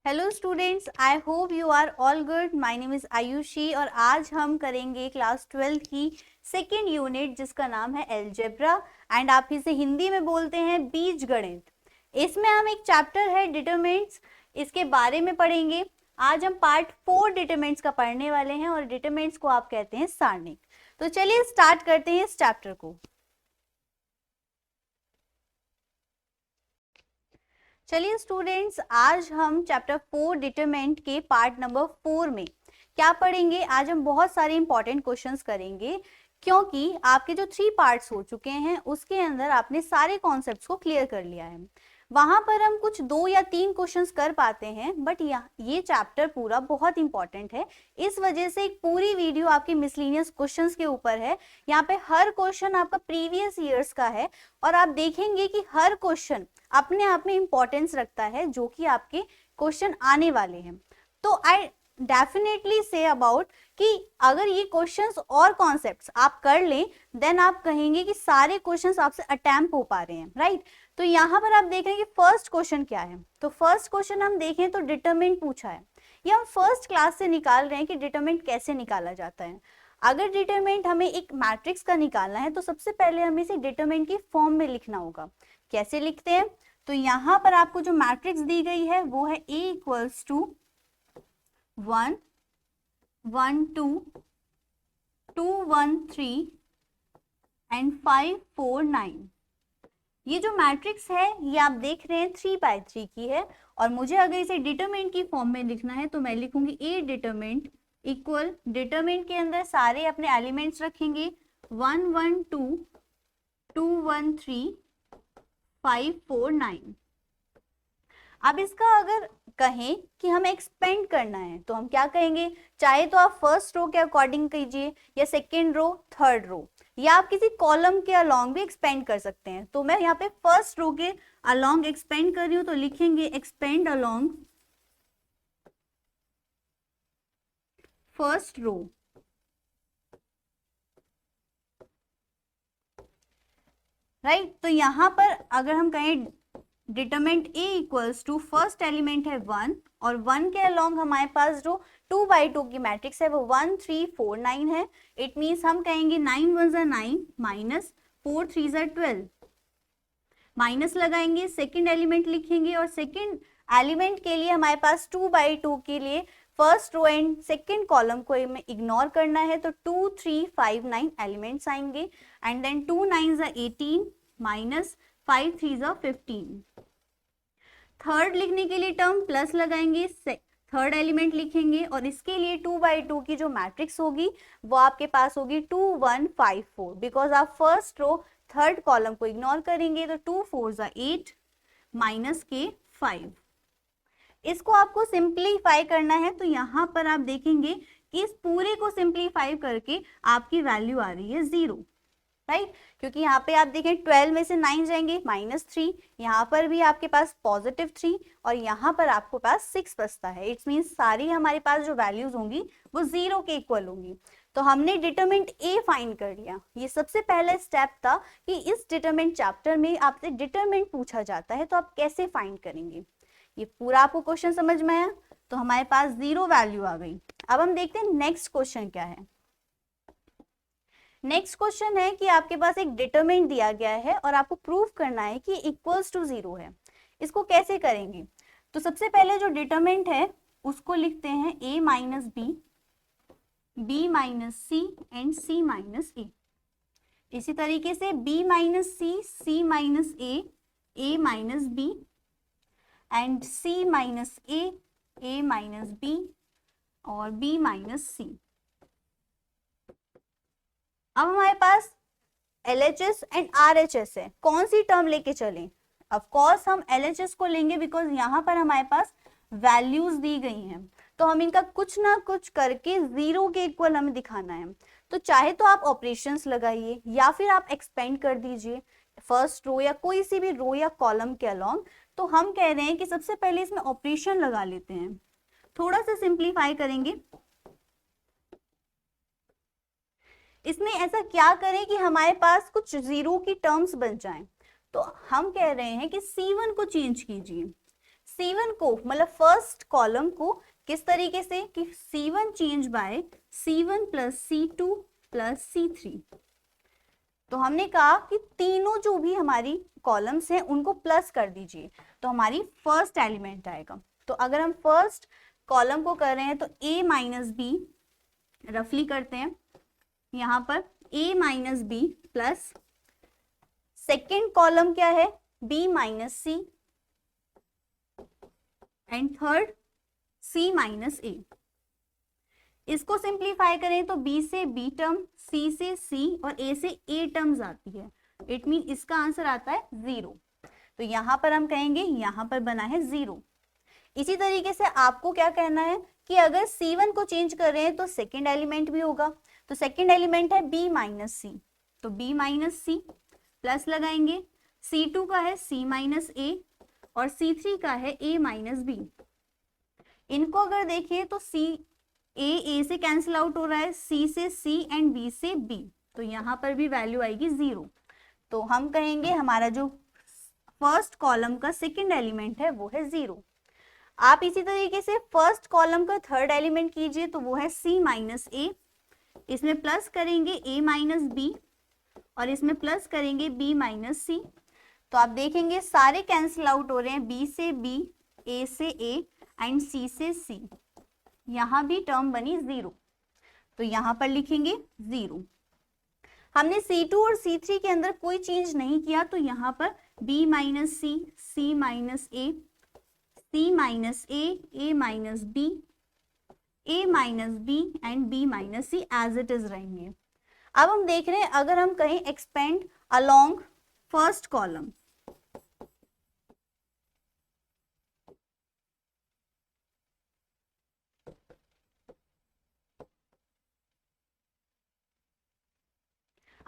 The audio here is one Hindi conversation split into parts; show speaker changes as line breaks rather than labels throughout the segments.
Hello students, I hope you are all good. My name is Aayushi और आज हम करेंगे क्लास 12 की सेकेंड यूनिट जिसका नाम है अलजेब्रा एंड आप इसे हिंदी में बोलते हैं बीजगणित। इसमें हम एक चैप्टर है डिटरमिनेंट्स, इसके बारे में पढ़ेंगे। आज हम पार्ट 4 डिटरमिनेंट्स का पढ़ने वाले हैं और डिटरमिनेंट्स को आप कहते हैं सारणिक। तो चलिए स्टार्ट करते हैं इस चैप्टर को। चलिए स्टूडेंट्स, आज हम चैप्टर 4 डिटरमिनेंट के पार्ट नंबर 4 में क्या पढ़ेंगे। आज हम बहुत सारे इंपॉर्टेंट क्वेश्चंस करेंगे क्योंकि आपके जो 3 पार्ट्स हो चुके हैं उसके अंदर आपने सारे कॉन्सेप्ट्स को क्लियर कर लिया है। वहां पर हम कुछ 2 या 3 क्वेश्चंस कर पाते हैं, बट ये चैप्टर पूरा बहुत इंपॉर्टेंट है। इस वजह से एक पूरी वीडियो आपके मिसलेनियस क्वेश्चंस के ऊपर है। यहाँ पे हर क्वेश्चन आपका प्रीवियस ईयर्स का है और आप देखेंगे कि हर क्वेश्चन अपने आप में इंपॉर्टेंस रखता है जो कि आपके क्वेश्चन आने वाले हैं। तो आई डेफिनेटली से अबाउट कि अगर ये क्वेश्चंस और कॉन्सेप्ट्स आप कर लें देन आप कहेंगे कि सारे क्वेश्चंस आपसे अटेम्प्ट हो पा रहे हैं, राइट। तो यहाँ पर आप देख रहे हैं कि फर्स्ट क्वेश्चन क्या है। तो फर्स्ट क्वेश्चन हम देखें तो डिटरमिनेंट पूछा है। ये हम फर्स्ट क्लास से निकाल रहे हैं कि डिटरमिनेंट कैसे निकाला जाता है। अगर डिटरमिनेंट हमें एक मैट्रिक्स का निकालना है तो सबसे पहले हमें इसे डिटरमिनेंट की फॉर्म में लिखना होगा। कैसे लिखते हैं? तो यहाँ पर आपको जो मैट्रिक्स दी गई है वो है A इक्वल्स टू 1 1 2 2 1 3 एंड 5 4 9। ये जो मैट्रिक्स है ये आप देख रहे हैं 3/3 की है और मुझे अगर इसे डिटरमिनेंट की फॉर्म में लिखना है तो मैं लिखूंगी A डिटरमिनेंट इक्वल, डिटरमिनेंट के अंदर सारे अपने एलिमेंट्स रखेंगे 1 1 2 2 1 3 5 4 9। अब इसका अगर कहें कि हमें एक्सपेंड करना है तो हम क्या कहेंगे? चाहे तो आप फर्स्ट रो के अकॉर्डिंग कीजिए या सेकेंड रो, थर्ड रो, या आप किसी कॉलम के अलोंग भी एक्सपेंड कर सकते हैं। तो मैं यहाँ पे फर्स्ट रो के अलोंग एक्सपेंड कर रही हूँ तो लिखेंगे expand along first row, right. तो यहाँ पर अगर हम कहें determinant A equals to first element है 1 और 1 के अलोंग हमारे पास जो 2/2 की मैट्रिक्स है वो 1 3 4 9 है। इट मीन्स हम कहेंगे 9 1 9 माइनस 4 3 12, माइनस लगाएंगे, सेकंड एलिमेंट लिखेंगे और सेकंड एलिमेंट के लिए हमारे पास 2/2 के लिए first row and second column को इग्नोर करना है तो 2 3 5 9 एलिमेंट्स आएंगे एंड देन 2 9 18 माइनस 5 3 15। थर्ड लिखने के लिए टर्म प्लस लगाएंगे, थर्ड एलिमेंट लिखेंगे और इसके लिए 2/2 की जो मैट्रिक्स होगी वो आपके पास होगी 2 1 5 4। बिकॉज आप फर्स्ट रो थर्ड कॉलम को इग्नोर करेंगे तो 2 4 8 माइनस के 5। इसको आपको सिंप्लीफाई करना है तो यहाँ पर आप देखेंगे कि इस पूरे को सिंप्लीफाई करके आपकी वैल्यू आ रही है 0, राइट। क्योंकि यहाँ पे आप देखें 12 में से 9 जाएंगे -3, यहाँ पर भी आपके पास +3 और यहाँ पर आपको पास 6 बचता है। इट्स मीन्स सारी हमारे पास जो वैल्यूज होंगी वो 0 के इक्वल होंगी। तो हमने डिटरमिनेंट A फाइंड कर लिया। ये सबसे पहला स्टेप था कि इस डिटरमिनेंट चैप्टर में आपसे डिटरमिनेंट पूछा जाता है तो आप कैसे फाइंड करेंगे। ये पूरा आपको क्वेश्चन समझ में आया? तो हमारे पास 0 वैल्यू आ गई। अब हम देखते हैं नेक्स्ट क्वेश्चन क्या है। नेक्स्ट क्वेश्चन है कि आपके पास एक डिटरमिनेंट दिया गया है और आपको प्रूव करना है कि इक्वल्स टू 0 है। इसको कैसे करेंगे? तो सबसे पहले जो डिटरमिनेंट है उसको लिखते हैं A minus B, B minus C and C minus A। इसी तरीके से B minus C, C minus A, A minus B and C minus A, A minus B और B माइनस C। अब हमारे पास LHS एंड RHS है, कौन सी टर्म लेके चलें? ऑफ कोर्स हम LHS को लेंगे बिकॉज यहाँ पर हमारे पास वैल्यूज दी गई हैं तो हम इनका कुछ ना कुछ करके 0 के इक्वल हमें दिखाना है। तो चाहे तो आप ऑपरेशंस लगाइए या फिर आप एक्सपेंड कर दीजिए फर्स्ट रो या कोई सी भी रो या कॉलम के अलोंग। तो हम कह रहे हैं कि सबसे पहले इसमें ऑपरेशन लगा लेते हैं, थोड़ा सा सिंप्लीफाई करेंगे। इसमें ऐसा क्या करें कि हमारे पास कुछ 0 की टर्म्स बन जाएं। तो हम कह रहे हैं कि C1 को चेंज कीजिए। C1 को मतलब फर्स्ट कॉलम को किस तरीके से कि C1 change bye C1 plus C2 plus C3। तो हमने कहा कि तीनों जो भी हमारी कॉलम्स हैं उनको प्लस कर दीजिए तो हमारी फर्स्ट एलिमेंट आएगा। तो अगर हम फर्स्ट कॉलम को कर रहे हैं तो A माइनस बी रफली करते हैं यहाँ पर A minus B plus second column क्या है B minus C and third C minus A. इसको सिंप्लीफाई करें तो B से B टर्म, C से C और A से A टर्म्स आती है। इट मीन इसका आंसर आता है 0। तो यहाँ पर हम कहेंगे यहाँ पर बना है 0। इसी तरीके से आपको क्या कहना है कि अगर C1 को चेंज कर रहे हैं तो सेकेंड एलिमेंट भी होगा। तो सेकेंड एलिमेंट है B माइनस सी, तो B माइनस सी प्लस लगाएंगे, C2 का है C माइनस ए और C3 का है A माइनस बी। इनको अगर देखें तो ए से कैंसिल आउट हो रहा है, C से C एंड B से B, तो यहाँ पर भी वैल्यू आएगी 0। तो हम कहेंगे हमारा जो फर्स्ट कॉलम का सेकेंड एलिमेंट है वो है 0। आप इसी तरीके से फर्स्ट कॉलम का थर्ड एलिमेंट कीजिए तो वो है C माइनस ए, इसमें प्लस करेंगे A माइनस बी और इसमें प्लस करेंगे B माइनस सी। तो आप देखेंगे सारे कैंसिल आउट हो रहे हैं, B से B, A से A एंड C से C। यहाँ भी टर्म बनी 0, तो यहाँ पर लिखेंगे 0। हमने C2 और C3 के अंदर कोई चेंज नहीं किया तो यहाँ पर B minus C, C minus A, C minus A, A minus B, A minus B and B minus C as it is रहेंगे। अब हम देख रहे हैं अगर हम कहें एक्सपेंड अलोंग फर्स्ट कॉलम,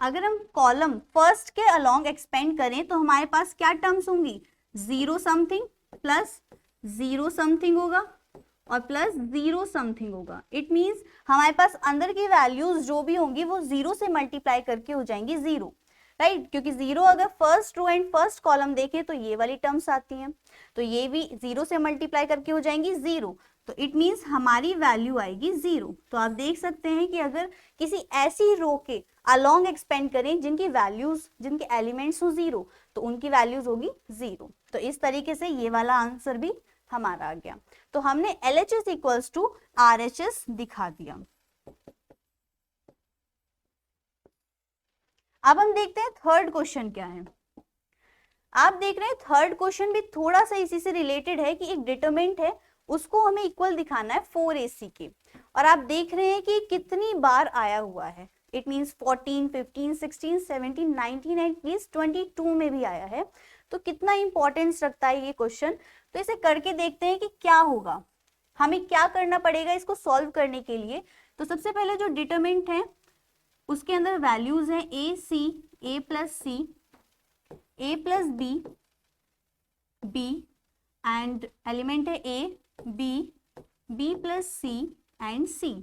अगर हम कॉलम फर्स्ट के अलोंग एक्सपेंड करें तो हमारे पास क्या टर्म्स होंगी, 0 समथिंग प्लस 0 समथिंग होगा और प्लस 0 समथिंग होगा। इट मींस हमारे पास अंदर की वैल्यूज जो भी होंगी वो 0 से मल्टीप्लाई करके हो जाएंगी 0, राइट क्योंकि 0 अगर first row and first column देखें तो ये वाली टर्म्स आती हैं, तो ये भी 0 से मल्टीप्लाई करके हो जाएंगी 0। तो इट मींस हमारी वैल्यू आएगी 0। तो आप देख सकते हैं कि अगर किसी ऐसी रो के अलोंग एक्सपेंड करें जिनकी वैल्यूज, जिनके एलिमेंट्स हो 0, तो उनकी वैल्यूज होगी 0। तो इस तरीके से ये वाला आंसर भी हमारा आ गया। तो हमने LHS इक्वल्स टू RHS दिखा दिया। अब हम देखते हैं थर्ड क्वेश्चन क्या है। आप देख रहे हैं थर्ड क्वेश्चन भी थोड़ा सा इसी से रिलेटेड है कि एक डिटरमिनेंट है उसको हमें इक्वल दिखाना है 4AC के, और आप देख रहे हैं कि कितनी बार आया हुआ है। इट मींस 14, 15, 16, 17, 19 एंड प्लीज 22 में भी आया है। तो कितना इंपॉर्टेंस रखता है ये क्वेश्चन। तो इसे करके देखते हैं कि क्या होगा, हमें क्या करना पड़ेगा इसको सॉल्व करने के लिए। तो सबसे पहले जो डिटरमिनेंट है उसके अंदर वैल्यूज हैं A C, A plus C, A plus B, B and element है A B, B plus C and C।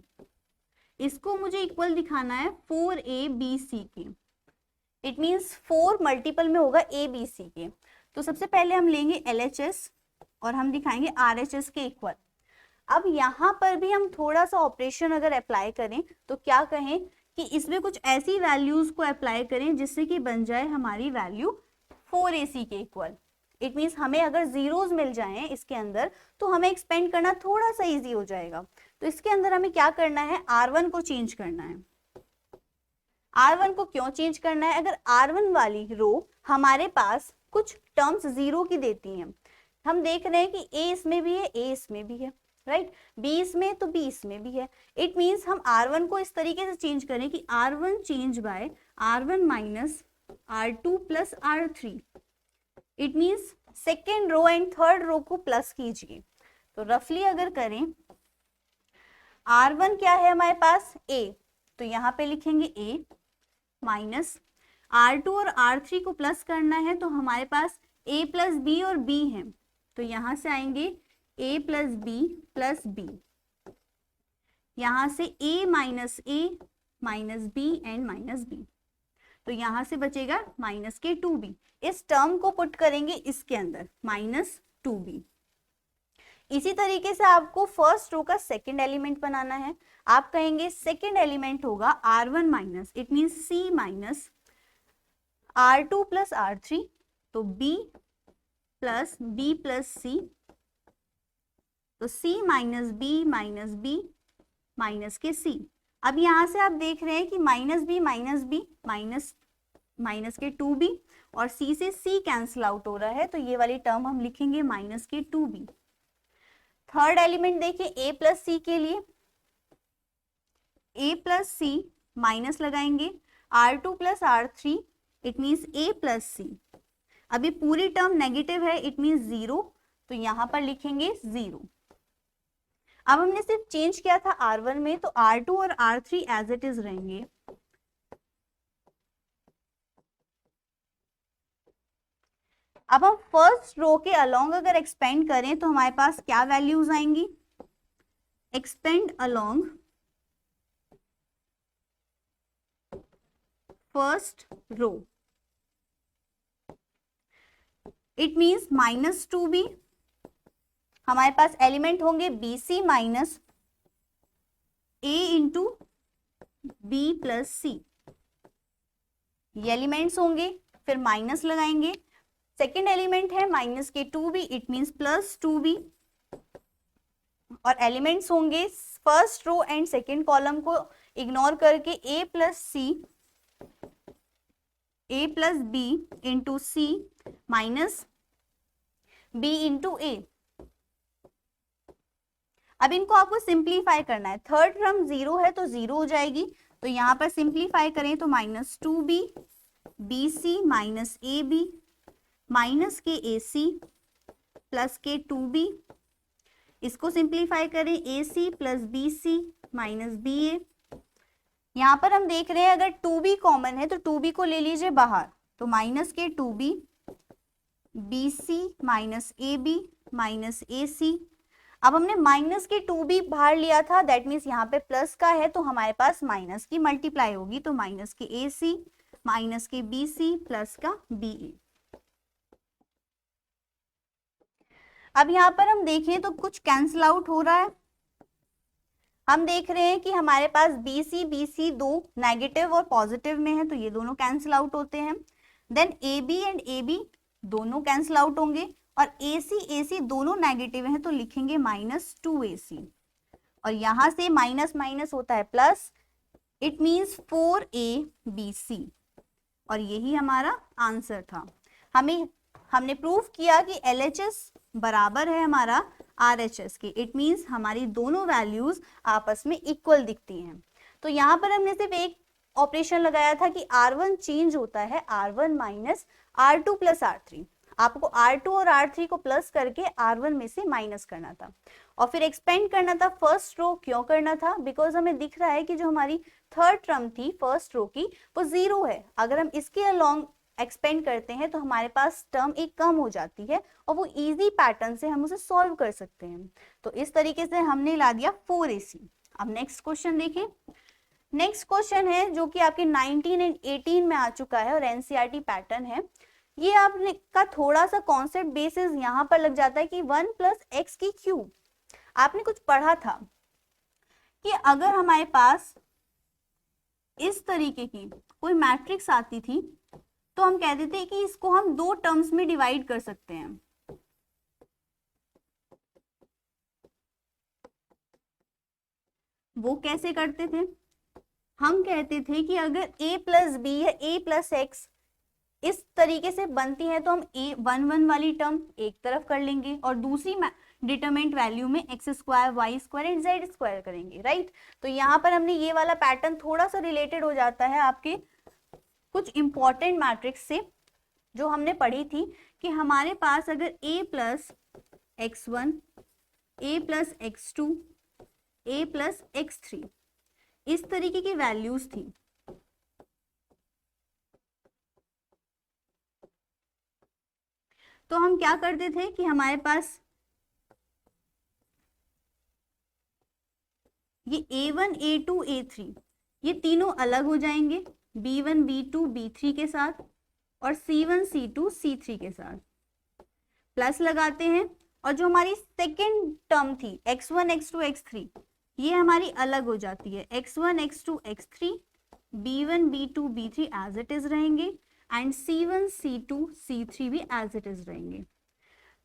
इसको मुझे इक्वल दिखाना है 4ABC के। इट मींस 4 मल्टीपल में होगा ABC के। तो सबसे पहले हम लेंगे LHS और हम दिखाएंगे RHS के इक्वल। अब यहाँ पर भी हम थोड़ा सा ऑपरेशन अगर अप्लाई करें तो क्या कहें कि इसमें कुछ ऐसी वैल्यूज को अप्लाई करें जिससे कि बन जाए हमारी वैल्यू 4AC के इक्वल। इट मींस हमें अगर जीरोस मिल जाएं इसके अंदर तो हमें एक्सपेंड करना थोड़ा सा इजी हो जाएगा। तो इसके अंदर हमें क्या करना है, R1 को चेंज करना है। R1 को क्यों चेंज करना है, अगर R1 वाली रो हमारे पास कुछ टर्म्स 0 की देती हैं, हम देख रहे हैं कि A इसमें भी है, A इसमें भी है, राइट, B इसमें तो B इसमें भी है। इट मींस हम R1 को इस तरीके से चेंज करें कि R1 change by R1 minus R2 plus R3। It means second row and third row को प्लस कीजिए। तो रफली अगर करें R1 क्या है हमारे पास A, तो यहाँ पे लिखेंगे A माइनस R2 और R3 को प्लस करना है तो हमारे पास A प्लस B और B है, तो यहाँ से आएंगे A plus B plus B, यहाँ से A minus B and minus B, तो यहाँ से बचेगा माइनस के 2B। इस टर्म को पुट करेंगे इसके अंदर माइनस 2B। इसी तरीके से आपको फर्स्ट रो का सेकंड एलिमेंट बनाना है। आप कहेंगे सेकंड एलिमेंट होगा R1 minus, it means C minus R2 plus R3, तो B plus B plus C, तो C माइनस B माइनस के C। अब यहां से आप देख रहे हैं कि माइनस बी माइनस के 2b और C से C कैंसिल आउट हो रहा है, तो ये वाली टर्म हम लिखेंगे माइनस के 2b। थर्ड एलिमेंट देखिए A प्लस C के लिए, A प्लस C माइनस लगाएंगे R2 plus R3, it means A plus C। अभी पूरी टर्म नेगेटिव है, इट मीन्स 0, तो यहां पर लिखेंगे 0। अब हमने सिर्फ चेंज किया था R1 में, तो R2 और R3 एज इट इज रहेंगे। अब हम फर्स्ट रो के अलोंग अगर एक्सपेंड करें तो हमारे पास क्या वैल्यूज आएंगी, expand along first row, it means minus 2b, हमारे पास एलिमेंट होंगे BC minus A into B plus C, ये एलिमेंट्स होंगे, फिर माइनस लगाएंगे। सेकेंड एलिमेंट है माइनस के 2b, it means plus 2b, और एलिमेंट्स होंगे first row and second column को इग्नोर करके A plus C, A plus B into C minus B into A। अब इनको आपको सिंप्लीफाई करना है, थर्ड टर्म 0 है तो 0 हो जाएगी, तो यहां पर सिंप्लीफाई करें तो minus 2b BC minus AB minus के AC प्लस के 2b, इसको सिंप्लीफाई करें AC plus BC minus BA। यहां पर हम देख रहे हैं अगर 2b कॉमन है तो 2b को ले लीजिए बाहर, तो माइनस के 2b BC minus AB minus AC। अब हमने माइनस के 2b बाहर लिया था, दैट मीन्स यहाँ पे प्लस का है तो हमारे पास माइनस की मल्टीप्लाई होगी, तो माइनस के AC माइनस के BC प्लस का BA। अब यहाँ पर हम देखें तो कुछ कैंसिल आउट हो रहा है, हम देख रहे हैं कि हमारे पास BC दो नेगेटिव और पॉजिटिव में है, तो ये दोनों कैंसिल आउट होते हैं। देन AB एंड AB दोनों कैंसिल आउट होंगे, और AC दोनों नेगेटिव हैं तो लिखेंगे माइनस 2AC, और यहां से माइनस माइनस होता है प्लस, इट मीन्स 4ABC, और यही हमारा आंसर था। हमने प्रूव किया कि LHS बराबर है हमारा RHS के, इट मीन्स हमारी दोनों वैल्यूज आपस में इक्वल दिखती हैं। तो यहाँ पर हमने सिर्फ एक ऑपरेशन लगाया था कि R1 चेंज होता है R1 minus R2 plus R3, आपको R2 और R3 को प्लस करके R1 में से माइनस करना था, और फिर एक्सपेंड करना था फर्स्ट रो। क्यों करना था, बिकॉज हमें दिख रहा है कि जो हमारी थर्ड टर्म थी फर्स्ट रो की वो 0 है, अगर हम इसके अलोंग एक्सपेंड करते हैं तो हमारे पास टर्म एक कम हो जाती है, और वो इजी पैटर्न से हम उसे सॉल्व कर सकते हैं। तो इस तरीके से हमने ला दिया 4AC। अब नेक्स्ट क्वेश्चन देखें। नेक्स्ट क्वेश्चन है जो कि आपके 19 एंड 18 में आ चुका है और NCERT पैटर्न है। ये आपने का थोड़ा सा कॉन्सेप्ट बेसिस यहाँ पर लग जाता है कि 1 प्लस एक्स की क्यूब। आपने कुछ पढ़ा था कि अगर हमारे पास इस तरीके की कोई मैट्रिक्स आती थी तो हम कहते थे कि इसको हम दो टर्म्स में डिवाइड कर सकते हैं। वो कैसे करते थे, हम कहते थे कि अगर a प्लस बी या a प्लस एक्स इस तरीके से बनती है तो हम a1 वाली टर्म एक तरफ कर लेंगे और दूसरी डिटरमिनेंट वैल्यू में X square Y square and Z square करेंगे, राइट। तो यहाँ पर हमने ये वाला पैटर्न थोड़ा सा रिलेटेड हो जाता है आपके कुछ इंपॉर्टेंट मैट्रिक्स से जो हमने पढ़ी थी कि हमारे पास अगर a plus x1 a plus x2 a plus x3 इस तरीके की वैल्यूज थी, तो हम क्या करते थे कि हमारे पास ये a1 a2 a3 ये तीनों अलग हो जाएंगे b1 b2 b3 के साथ और c1 c2 c3 के साथ। प्लस लगाते हैं और जो हमारी सेकेंड टर्म थी x1 x2 x3 ये हमारी अलग हो जाती है, x1 x2 x3 b1 b2 b3 as it is रहेंगे एंड c1 c2 c3 भी एज इट इज रहेंगे।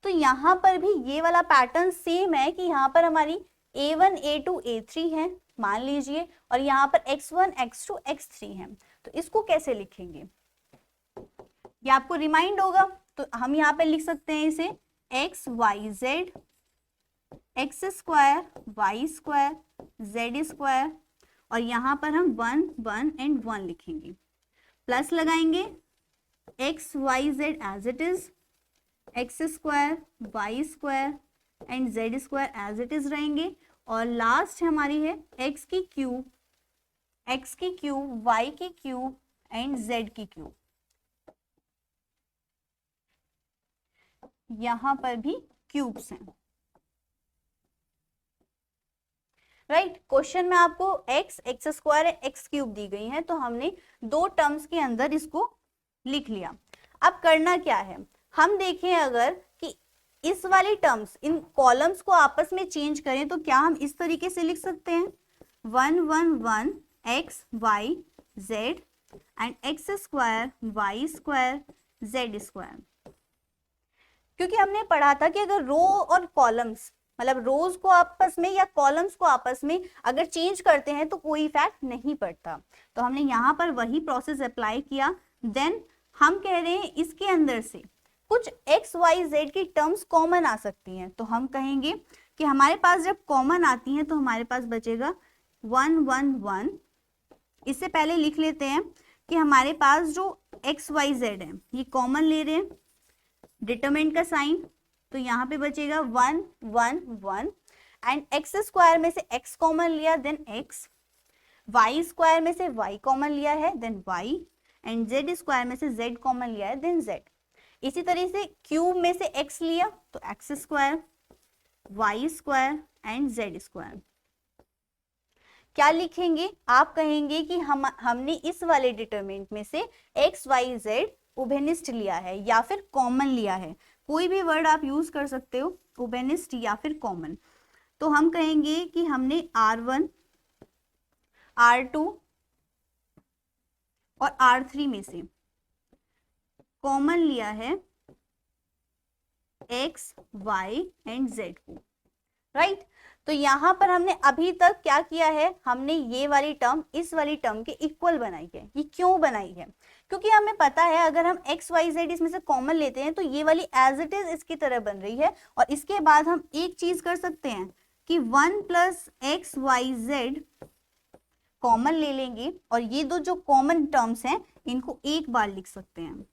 तो यहाँ पर भी ये वाला पैटर्न सेम है कि यहाँ पर हमारी a1 a2 a3 है मान लीजिए, और यहाँ पर x1 x2 x3 है। तो इसको कैसे लिखेंगे, ये आपको रिमाइंड होगा, तो हम यहाँ पे लिख सकते हैं इसे x y z x square y square z square, और यहाँ पर हम 1 1 एंड 1 लिखेंगे, प्लस लगाएंगे x y z as it is, x square y square and z square as it is रहेंगे, और लास्ट हमारी है x की क्यूब y की क्यूब एंड z की क्यूब। यहां पर भी क्यूब्स हैं, राइट। क्वेश्चन में आपको x स्क्वायर x क्यूब दी गई है, तो हमने दो टर्म्स के अंदर इसको लिख लिया। अब करना क्या है, हम देखें अगर कि इस वाली टर्म्स इन कॉलम्स को आपस में चेंज करें तो क्या हम इस तरीके से लिख सकते हैं 1 1 1 x y z and x square y square z square, क्योंकि हमने पढ़ा था कि अगर रो और कॉलम्स मतलब रोज को आपस में या कॉलम्स को आपस में अगर चेंज करते हैं तो कोई इफेक्ट नहीं पड़ता। तो हमने यहाँ पर वही प्रोसेस अप्लाई किया। देन हम कह रहे हैं इसके अंदर से कुछ x y z की टर्म्स कॉमन आ सकती हैं, तो हम कहेंगे कि हमारे पास जब कॉमन आती हैं तो हमारे पास बचेगा 1 1 1। इससे पहले लिख लेते हैं कि हमारे पास जो x y z है ये कॉमन ले रहे हैं, डिटरमिनेंट का साइन, तो यहाँ पे बचेगा 1 1 1 एंड x स्क्वायर में से x कॉमन लिया देन x, y स्क्वायर में से y कॉमन लिया है then y and z square में से z कॉमन लिया है देन z। इसी तरह से क्यूब में से x लिया तो x square y square and z square. क्या लिखेंगे, आप कहेंगे कि हमने इस वाले डिटरमिनेंट में से x y z उभयनिष्ठ लिया है या फिर कॉमन लिया है, कोई भी वर्ड आप यूज कर सकते हो, उभयनिष्ठ या फिर कॉमन। तो हम कहेंगे कि हमने R1 R2 और R3 में से कॉमन लिया है x y एंड z को, राइट। तो यहाँ पर हमने अभी तक क्या किया है, हमने ये वाली टर्म इस वाली टर्म के इक्वल बनाई है। ये क्यों बनाई है, क्योंकि हमें पता है अगर हम x y z इसमें से कॉमन लेते हैं तो ये वाली एज इट इज इसकी तरह बन रही है। और इसके बाद हम एक चीज कर सकते हैं कि 1 plus x y z common ले लेंगे और ये दो जो कॉमन टर्म्स हैं इनको एक बार लिख सकते हैं।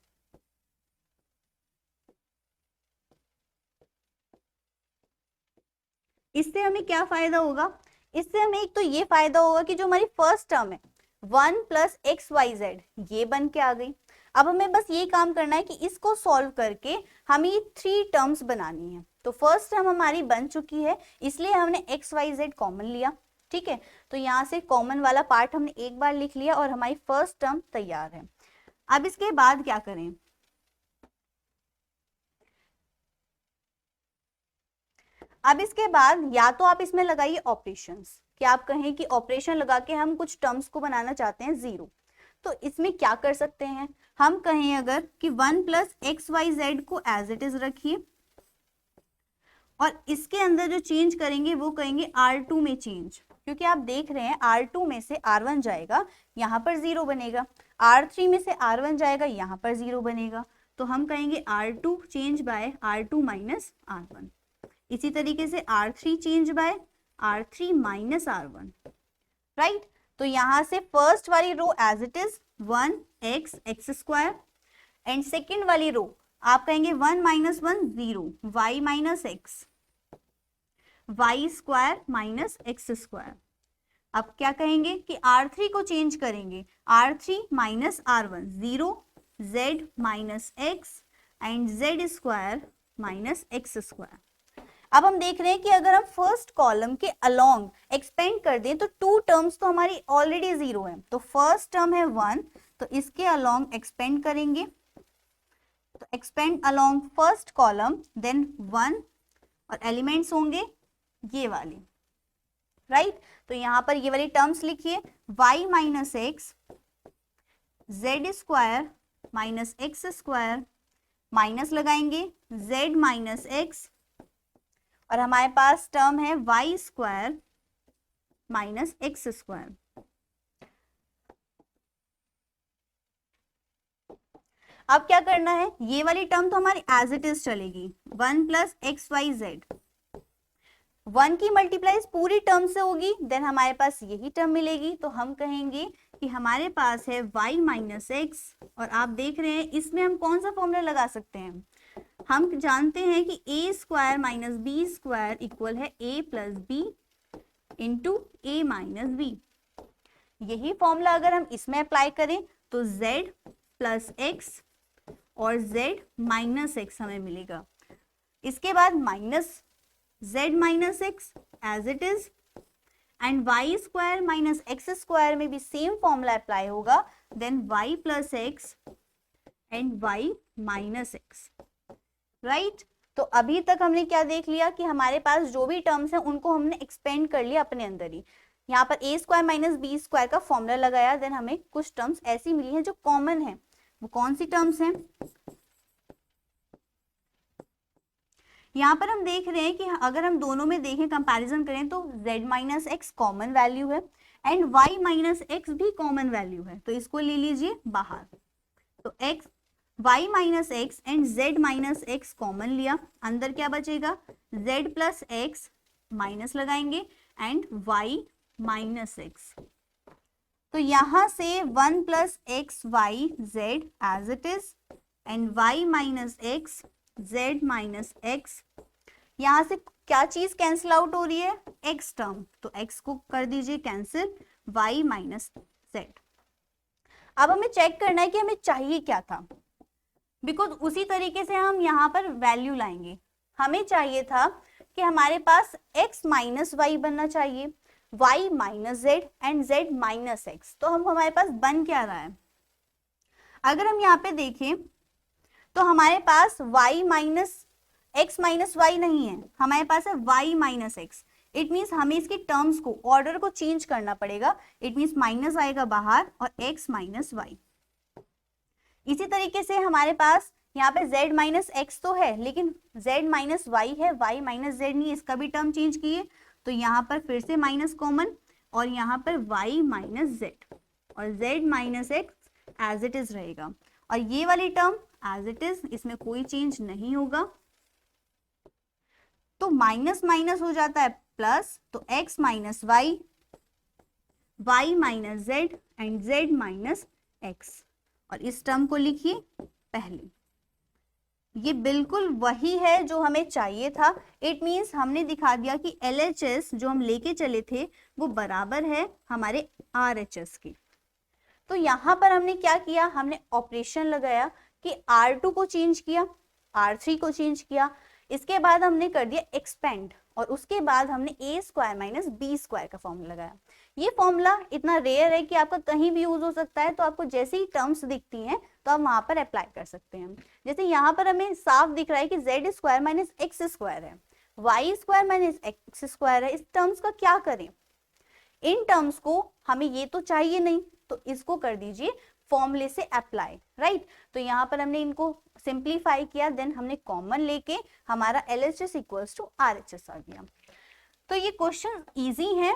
इससे हमें क्या फायदा होगा, इससे हमें एक तो ये फायदा होगा कि जो हमारी फर्स्ट टर्म है 1 प्लस एक्स वाई जेड ये बन के आ गई। अब हमें बस ये काम करना है कि इसको सॉल्व करके हमें ये 3 टर्म्स बनानी है। तो फर्स्ट टर्म हमारी बन चुकी है, इसलिए हमने एक्स वाई जेड कॉमन लिया, ठीक है। तो यहाँ से कॉमन वाला पार्ट हमने एक बार लिख लिया और हमारी फर्स्ट टर्म तैयार है। अब इसके बाद क्या करें, अब इसके बाद या तो आप इसमें लगाइए ऑपरेशंस, कि आप कहें कि ऑपरेशन लगा के हम कुछ टर्म्स को बनाना चाहते हैं जीरो। तो इसमें क्या कर सकते हैं, हम कहें अगर कि 1 प्लस एक्स वाई जेड को एज इट इज रखिए और इसके अंदर जो चेंज करेंगे वो कहेंगे R2 में चेंज, क्योंकि आप देख रहे हैं R2 में से R1 जाएगा यहाँ पर 0 बनेगा, R3 में से R1 जाएगा यहाँ पर 0 बनेगा। तो हम कहेंगे R2 change bye R2 minus R1। इसी तरीके से R3 change bye R3 minus R1, right. तो यहां से फर्स्ट वाली row as it is 1x x square and second वाली रो आप कहेंगे 1 minus 1 0 y minus x y square minus x square. अब क्या कहेंगे कि R3 को चेंज करेंगे, R3 minus R1 0 z minus x and z square minus x square. अब हम देख रहे हैं कि अगर हम फर्स्ट कॉलम के अलोंग एक्सपेंड कर दें तो 2 टर्म्स तो हमारी ऑलरेडी 0 है। तो फर्स्ट टर्म है 1, तो इसके अलोंग एक्सपेंड करेंगे, तो expand along first column then 1 और एलिमेंट्स होंगे ये वाले, राइट। तो यहाँ पर ये वाली टर्म्स लिखिए, y minus x Z square minus x square, minus लगाएंगे z माइनस एक्स, और हमारे पास टर्म है y square minus x square. अब क्या करना है, ये वाली टर्म तो हमारी एज इट इज चलेगी, 1 प्लस एक्स वाई जेड, 1 की मल्टीप्लाई पूरी टर्म से होगी, देन हमारे पास यही टर्म मिलेगी। तो हम कहेंगे कि हमारे पास है y माइनस एक्स, और आप देख रहे हैं इसमें हम कौन सा फॉर्मूला लगा सकते हैं, हम जानते हैं कि a square minus B square equal है a plus B into A minus B. यही फॉर्मूला अगर हम इसमें अप्लाई करें तो z प्लस एक्स और z माइनस एक्स हमें मिलेगा। इसके बाद minus z minus x as it is, and Y square minus x square में भी सेम फॉर्मूला अप्लाई होगा, then y plus X and y minus X, right. तो अभी तक हमने क्या देख लिया कि हमारे पास जो भी टर्म्स हैं उनको हमने एक्सपेंड कर लिया अपने अंदर ही। यहाँ पर a square minus B square का फॉर्मूला लगाया, देन हमें कुछ टर्म्स ऐसी मिली हैं जो कॉमन है। वो कौन सी टर्म्स हैं, यहाँ पर हम देख रहे हैं कि अगर हम दोनों में देखें, कंपैरिजन करें तो z minus x common value है एंड y माइनस एक्स भी कॉमन वैल्यू है, तो इसको ले लीजिए बाहर। तो x y minus x and z minus x common लिया, अंदर क्या बचेगा z प्लस एक्स, माइनस लगाएंगे एंड y माइनस एक्स। तो यहां से 1 plus x y z as it is and y minus x z minus x, यहां से क्या चीज कैंसिल आउट हो रही है, x टर्म, तो x को कर दीजिए कैंसिल, y माइनस z। अब हमें चेक करना है कि हमें चाहिए क्या था, बिकॉज उसी तरीके से हम यहाँ पर वैल्यू लाएंगे। हमें चाहिए था कि हमारे पास x माइनस वाई बनना चाहिए, y minus z and z minus x. तो हम हमारे पास बन क्या रहा है, अगर हम यहाँ पे देखें तो हमारे पास y minus x minus y नहीं है, हमारे पास है y minus x. It means हमें इसकी टर्म्स को, ऑर्डर को चेंज करना पड़ेगा। इट मीन्स माइनस आएगा बाहर और x माइनस वाई। इसी तरीके से हमारे पास यहाँ पे z माइनस एक्स तो है, लेकिन z माइनस वाई है, y माइनस जेड नहीं है, इसका भी टर्म चेंज किए। तो यहाँ पर फिर से माइनस कॉमन, और यहाँ पर y माइनस जेड और z minus x as it is रहेगा, और ये वाली टर्म एज इट इज, इसमें कोई चेंज नहीं होगा। तो माइनस माइनस हो जाता है प्लस, तो x minus y, y minus z and z minus x, और इस टर्म को लिखिए पहले। ये बिल्कुल वही है जो हमें चाहिए था। इट मीन्स हमने दिखा दिया कि LHS जो हम लेके चले थे वो बराबर है हमारे RHS के। तो यहाँ पर हमने क्या किया, हमने ऑपरेशन लगाया कि R2 को चेंज किया, R3 को चेंज किया, इसके बाद हमने कर दिया एक्सपेंड, और उसके बाद हमने a square minus B square का फॉर्मूला लगाया। ये फॉर्मूला इतना रेयर है कि आपका कहीं भी यूज हो सकता है, तो आपको जैसे ही टर्म्स दिखती हैं तो आप वहां पर अप्लाई कर सकते हैं। जैसे यहाँ पर हमें साफ दिख रहा है कि z square minus x square है, y square minus x square है। इस टर्म्स का क्या करें, इन टर्म्स को हमें ये तो चाहिए नहीं, तो इसको कर दीजिए फॉर्मूले से अप्लाई, राइट। तो यहाँ पर हमने इनको सिंप्लीफाई किया, देन हमने कॉमन लेके हमारा LHS इक्वल्स टू RHS आ गया। तो ये क्वेश्चन इजी है,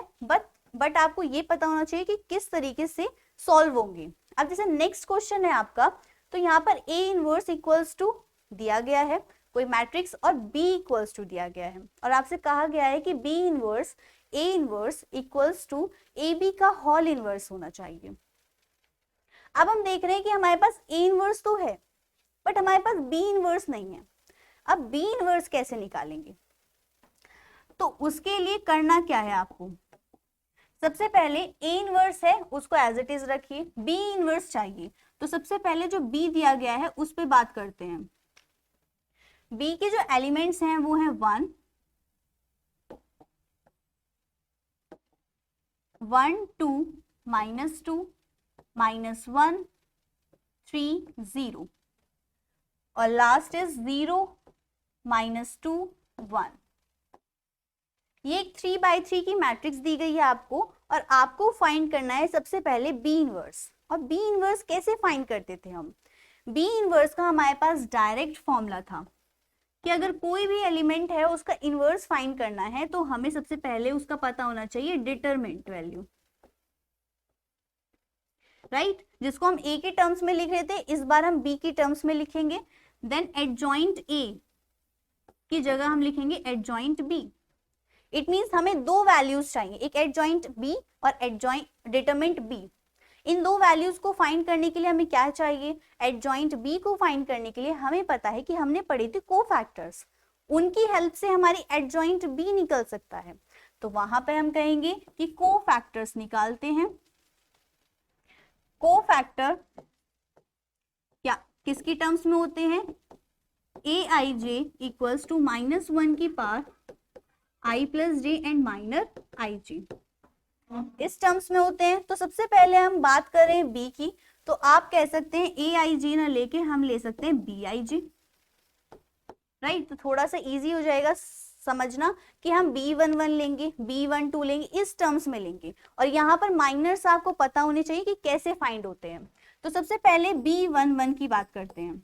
बट आपको ये पता होना चाहिए कि किस तरीके से सॉल्व होंगे। अब जैसे नेक्स्ट क्वेश्चन है आपका, तो यहाँ पर A इनवर्स इक्वल्स टू दिया गया है कोई मैट्रिक्स, और B इक्वल्स टू दिया गया है, और आपसे कहा गया है कि B inverse A inverse equals to AB का होल इनवर्स होना चाहिए। अब हम देख रहे हैं कि हमारे पास A इनवर्स तो है, बट हमारे पास B इनवर्स नहीं है। अब B इनवर्स कैसे निकालेंगे, तो उसके लिए करना क्या है आपको, सबसे पहले A इनवर्स है उसको एज इट इज रखिए, B इनवर्स चाहिए, तो सबसे पहले जो B दिया गया है उस पे बात करते हैं। B के जो एलिमेंट्स हैं वो हैं 1 1 2 -2 -1 3 0, और लास्ट इज 0 -2 1। ये एक 3x3 की मैट्रिक्स दी गई है आपको, और आपको फाइंड करना है सबसे पहले बी इनवर्स। और बी इनवर्स कैसे फाइंड करते थे हम? बी इनवर्स का हमारे पास डायरेक्ट फॉर्मूला था कि अगर कोई भी एलिमेंट है उसका इनवर्स फाइंड करना है तो हमें सबसे पहले उसका पता होना चाहिए डिटरमिनेंट वैल्यू, राइट? जिसको हम ए के टर्म्स में लिख रहे थे, इस बार हम बी की टर्म्स में लिखेंगे। देन एडजॉइंट ए की जगह हम लिखेंगे एडजॉइंट बी। इट मींस हमें दो वैल्यूज चाहिए, एक एडजॉइंट बी और एडजॉइंट डिटरमिनेंट बी। इन दो वैल्यूज को फाइंड करने के लिए हमें क्या चाहिए? एडजॉइंट बी को फाइंड करने के लिए हमें पता है कि हमने पढ़े थे कोफैक्टर्स, उनकी हेल्प से हमारी एडजॉइंट बी निकल सकता है। तो वहां पे हम कहेंगे कि कोफैक्टर्स निकालते हैं। कोफैक्टर क्या किसकी टर्म्स में होते हैं? ए आई जे इक्वल्स टू -1 की power I plus J and minor I जी, इस टर्म्स में होते हैं। तो सबसे पहले हम बात करें बी की, तो आप कह सकते हैं ए आई जी ना लेके हम ले सकते हैं बी आई जी, राइट? तो थोड़ा सा इजी हो जाएगा समझना कि हम B11 लेंगे, B12 लेंगे, इस टर्म्स में लेंगे। और यहाँ पर माइनर्स आपको पता होने चाहिए कि कैसे फाइंड होते हैं। तो सबसे पहले B11 की बात करते हैं।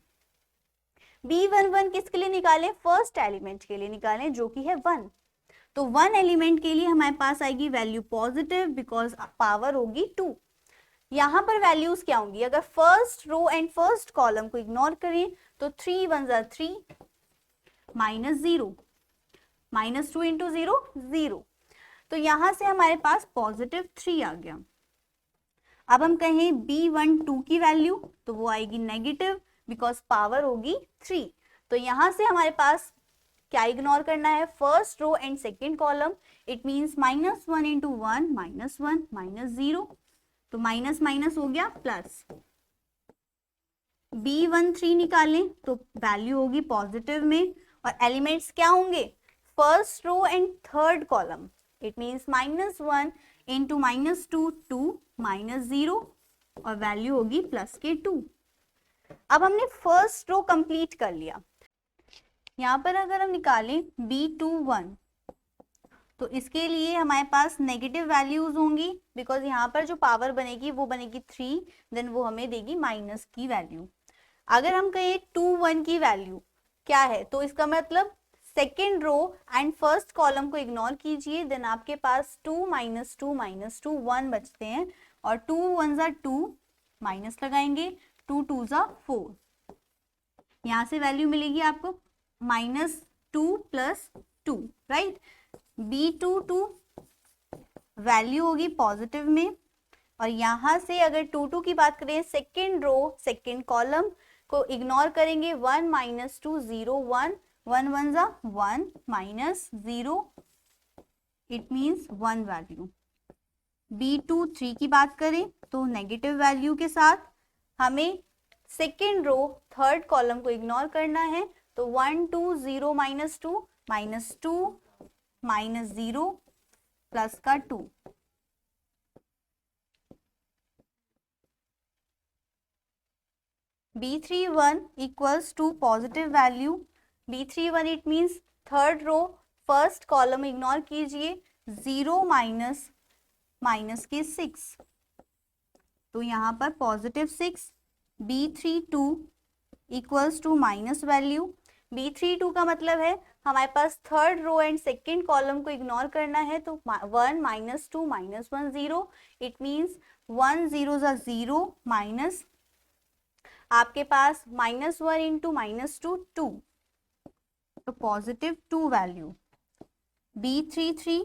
B11 किसके लिए निकालें? फर्स्ट एलिमेंट के लिए निकालें, जो कि है 1। तो 1 एलिमेंट के लिए हमारे पास आएगी वैल्यू पॉजिटिव, बिकॉज पावर होगी 2। यहाँ पर वैल्यूज क्या होंगी? अगर first row and first column को इग्नोर करें तो 3 1 जा 3, -0, -2 इंटू 0 0। तो यहां से हमारे पास पॉजिटिव 3 आ गया। अब हम कहें B12 की वैल्यू, तो वो आएगी नेगेटिव, बिकॉज पावर होगी 3। तो यहां से हमारे पास क्या इग्नोर करना है? First row and second column. It means -1 into 1 -1 -0, तो माइनस माइनस हो गया प्लस। B13 निकालें तो वैल्यू होगी पॉजिटिव में, और एलिमेंट्स क्या होंगे? First row and third column. It means -1 into -2 2 -0, और वैल्यू होगी प्लस के 2। अब हमने फर्स्ट रो कंप्लीट कर लिया। यहाँ पर अगर हम निकालें B21, तो इसके लिए हमारे पास नेगेटिव वैल्यूज होंगी, बिकॉज यहाँ पर जो पावर बनेगी वो बनेगी 3, देन वो हमें देगी माइनस की वैल्यू। अगर हम कहें 21 की वैल्यू क्या है, तो इसका मतलब second row and first column को इग्नोर कीजिए, देन आपके पास 2 -2 -2 1 बचते हैं, और 2 1 जा 2, माइनस लगाएंगे, 2 2 जा 4। यहाँ से वैल्यू मिलेगी आपको -2 + 2, राइट? B22 वैल्यू होगी पॉजिटिव में, और यहां से अगर 22 की बात करें, सेकेंड रो सेकेंड कॉलम को इग्नोर करेंगे, 1 -2 0 1 1 1 जा 1 -0, इट मींस 1 वैल्यू। B23 की बात करें तो नेगेटिव वैल्यू के साथ हमें सेकेंड रो थर्ड कॉलम को इग्नोर करना है, तो 1 2 0 -2 -2 -0 प्लस का 2। B31 equals to positive value. B31 it means third row first column ignore कीजिए, 0 माइनस के 6, तो यहाँ पर positive 6। B32 equals to minus value. B32 का मतलब है हमारे पास third row and second column को इग्नोर करना है, तो 1 -2 -1 0, इट मींस 1 0 जा 0 माइनस आपके पास -1 इंटू -2 2, तो positive 2 value. B33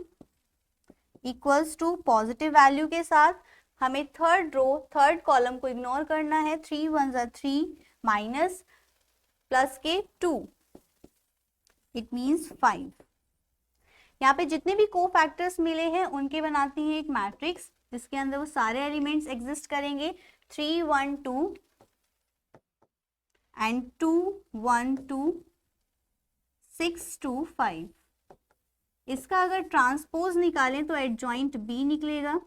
equals to positive value के साथ हमें थर्ड रो थर्ड कॉलम को इग्नोर करना है, 3 1 जा 3 माइनस प्लस के 2, इट मींस 5। यहाँ पे जितने भी कोफैक्टर्स मिले हैं उनके बनाती हैं एक मैट्रिक्स, जिसके अंदर वो सारे एलिमेंट्स एग्जिस्ट करेंगे, 3 1 2 एंड 2 1 2 6 2 5। इसका अगर ट्रांसपोज निकालें तो एडजॉइंट बी निकलेगा,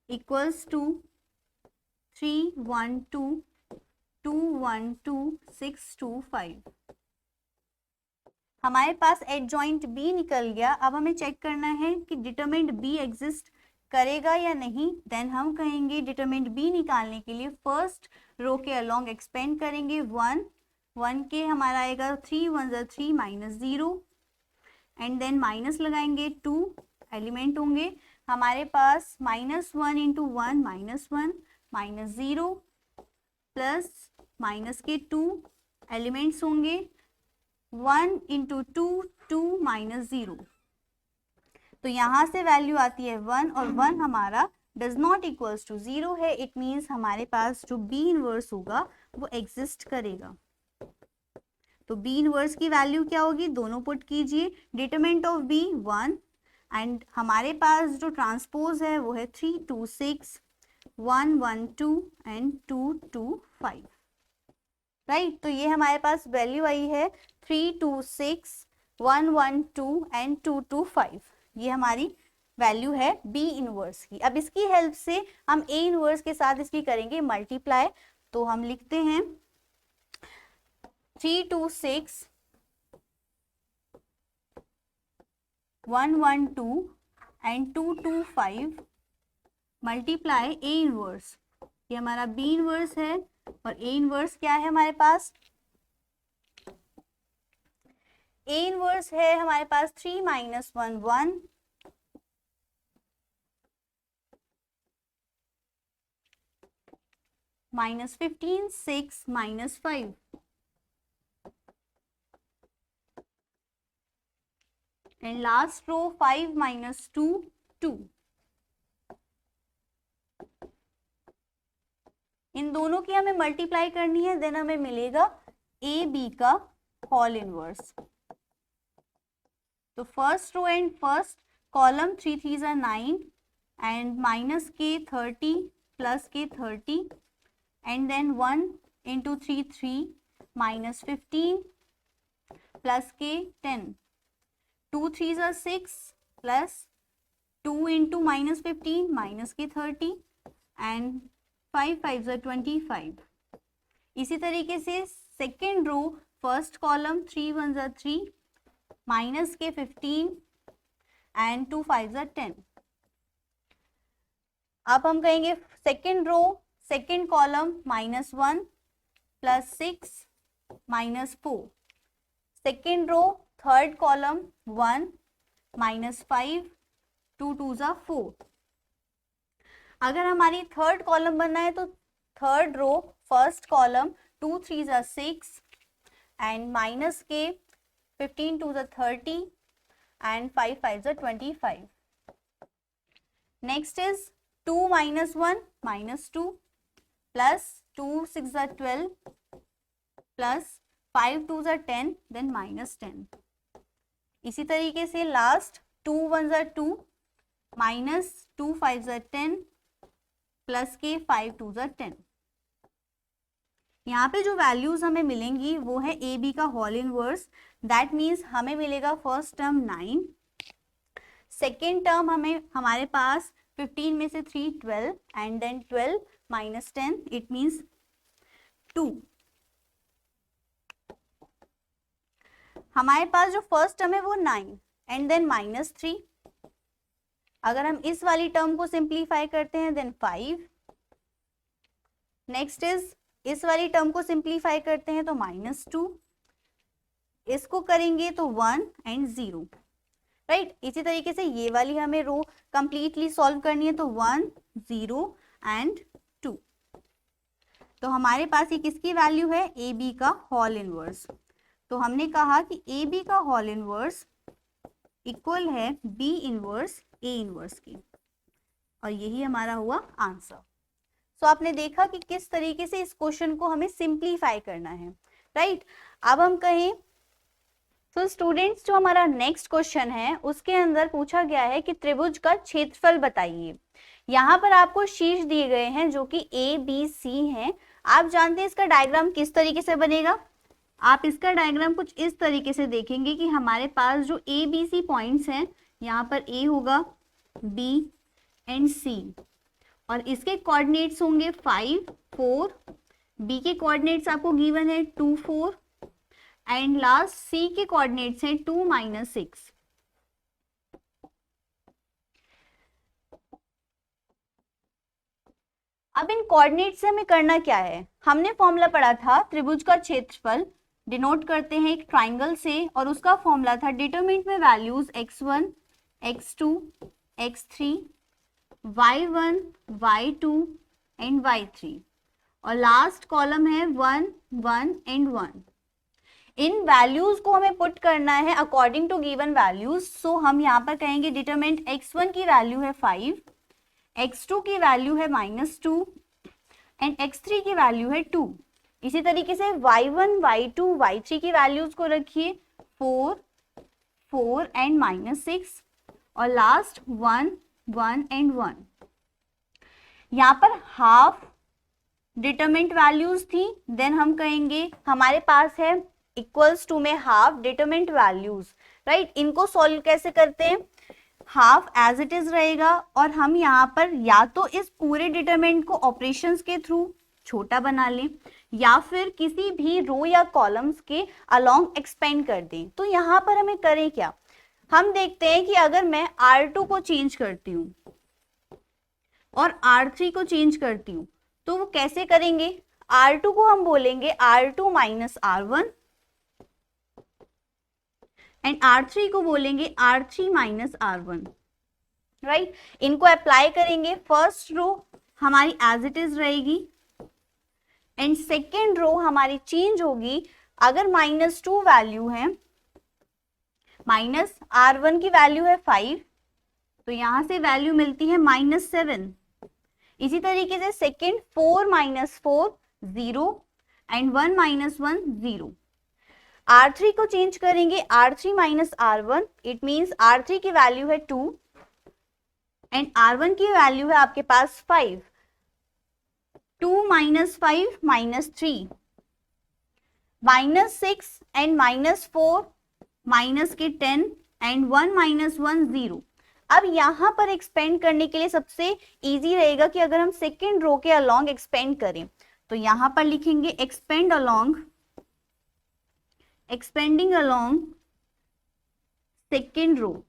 इक्वल्स टू 3 1 2 2 1 2 6 2 5। हमारे पास एडजॉइंट बी निकल गया। अब हमें चेक करना है कि डिटरमिनेंट बी एग्जिस्ट करेगा या नहीं। देन हम कहेंगे डिटरमिनेंट बी निकालने के लिए फर्स्ट रो के अलोंग एक्सपेंड करेंगे 1 के हमारा आएगा 3 1 3 -0 एंड देन माइनस लगाएंगे 2 एलिमेंट होंगे हमारे पास -1 इंटू 1 -1 -0 प्लस माइनस के 2 एलिमेंट्स होंगे 1 इंटू 2 2 -0। तो यहाँ से वैल्यू आती है 1 और 1 हमारा डज नॉट इक्वल्स टू 0 है। इट मीन्स हमारे पास जो बी इनवर्स होगा वो एग्जिस्ट करेगा। तो बी इनवर्स की वैल्यू क्या होगी, दोनों पुट कीजिए। डिटरमिनेंट ऑफ बी 1 एंड हमारे पास जो ट्रांसपोज है वो है 3 2 6 1 1 2 एंड 2 2 5 राइट। तो ये हमारे पास वैल्यू आई है 3 2 6 1 1 2 एंड 2 2 5। ये हमारी वैल्यू है बी इनवर्स की। अब इसकी हेल्प से हम ए इनवर्स के साथ इसकी करेंगे मल्टीप्लाई। तो हम लिखते हैं 3 2 6 1 1 2 एंड 2 2 5 मल्टीप्लाई ए इनवर्स। ये हमारा बी इनवर्स है और ए इनवर्स क्या है हमारे पास, ए इनवर्स है हमारे पास 3 -1 1 -15 6 -5 एंड लास्ट रो 5 -2 2। इन दोनों की हमें मल्टीप्लाई करनी है, देन हमें मिलेगा ए बी का होल इनवर्स। तो first row and first column 3 3 9 and minus के 30 प्लस के 30 एंड देन 1 इंटू 3 3 -15 प्लस के 10 2 3 6 प्लस 2 इंटू -15 माइनस के 30 एंड 5 5 25। इसी तरीके से second row first column 3 1 3 minus के 15 एंड 2 5 10। अब हम कहेंगे second row second column -1 plus 6 -4। Second row third column 1 -5 2 2 4। अगर हमारी थर्ड कॉलम बनना है तो third row first column 2 3 6 and minus के 15 2 30 and 5 5 25। Next is 2 -1 -2 plus 2 6 12 plus 5 2 10 then -10। इसी तरीके से लास्ट 2 1 2 माइनस 2 5 10 प्लस के 5 2 10। यहाँ पे जो वैल्यूज हमें मिलेंगी वो है ए बी का होल इनवर्स। दैट मीन्स हमें मिलेगा फर्स्ट टर्म 9, सेकेंड टर्म हमें हमारे पास 15 में से 3 12 एंड देन 12 -10 इट मीन्स 2। हमारे पास जो फर्स्ट टर्म है वो 9 एंड देन -3। अगर हम इस वाली टर्म को सिंप्लीफाई करते हैं देन 5। नेक्स्ट इज इस वाली टर्म को सिंप्लीफाई करते हैं तो -2। इसको करेंगे तो 1 एंड 0 राइट। इसी तरीके से ये वाली हमें रो कंप्लीटली सॉल्व करनी है तो 1 0 एंड 2। तो हमारे पास ये किसकी वैल्यू है, ए बी का होल इनवर्स। तो हमने कहा कि ए बी का होल इनवर्स इक्वल है बी इनवर्स ए इनवर्स की, और यही हमारा हुआ आंसर। सो आपने देखा कि किस तरीके से इस क्वेश्चन को हमें सिंप्लीफाई करना है राइट। अब हम कहें तो स्टूडेंट्स जो हमारा नेक्स्ट क्वेश्चन है उसके अंदर पूछा गया है कि त्रिभुज का क्षेत्रफल बताइए। यहाँ पर आपको शीर्ष दिए गए हैं जो कि ए बी सी हैं। आप जानते हैं इसका डायग्राम किस तरीके से बनेगा। आप इसका डायग्राम कुछ इस तरीके से देखेंगे कि हमारे पास जो ए बी सी पॉइंट्स हैं, यहाँ पर ए होगा, बी एंड सी, और इसके कोऑर्डिनेट्स होंगे 5 4, बी के कोऑर्डिनेट्स आपको गिवन है 2 4, एंड लास्ट सी के कोऑर्डिनेट्स हैं 2 - 6। अब इन कोऑर्डिनेट से हमें करना क्या है, हमने फॉर्मूला पढ़ा था त्रिभुज का क्षेत्रफल डिनोट करते हैं एक ट्राइंगल से, और उसका फॉर्मूला था डिटरमिनेंट में values x1, x2, x3, y1, y2 and y3, और लास्ट कॉलम है 1, 1 एंड 1। इन वैल्यूज को हमें पुट करना है अकॉर्डिंग टू गिवन वैल्यूज। सो हम यहाँ पर कहेंगे डिटरमिनेंट x1 की वैल्यू है 5, x2 की वैल्यू है -2 एंड x3 की वैल्यू है 2। इसी तरीके से y1, y2, y3 की वैल्यूज को रखिए 4, 4 एंड -6, और लास्ट 1, 1 एंड 1। यहाँ पर हाफ डिटरमिनेंट वैल्यूज थी, देन हम कहेंगे हमारे पास है इक्वल्स टू में हाफ डिटरमिनेंट वैल्यूज, राइट। इनको सॉल्व कैसे करते हैं, हाफ एज इट इज रहेगा, और हम यहाँ पर या तो इस पूरे डिटरमिनेंट को ऑपरेशंस के थ्रू छोटा बना लें, या फिर किसी भी रो या कॉलम्स के अलोंग एक्सपेंड कर दें। तो यहाँ पर हमें करें क्या, हम देखते हैं कि अगर मैं R2 को चेंज करती हूँ और R3 को चेंज करती हूँ तो वो कैसे करेंगे, R2 को हम बोलेंगे R2 - R1 एंड R3 को बोलेंगे R3 - R1, राइट। इनको अप्लाई करेंगे, फर्स्ट रो हमारी एज इट इज रहेगी एंड सेकेंड रो हमारी चेंज होगी। अगर -2 वैल्यू है, -R1 की वैल्यू है 5, तो यहां से वैल्यू मिलती है -7। इसी तरीके से सेकेंड 4 - 4 0 एंड 1 - 1 0। R3 को चेंज करेंगे, R3 - R1, it means R3 की वैल्यू है 2 एंड R1 की वैल्यू है आपके पास 5। 2 - 5 -3, -6 एंड -4 माइनस के 10 एंड 1 - 1 0। अब यहाँ पर एक्सपेंड करने के लिए सबसे इजी रहेगा कि अगर हम सेकेंड रो के अलोंग एक्सपेंड करें, तो यहाँ पर लिखेंगे expand along, expanding along second row.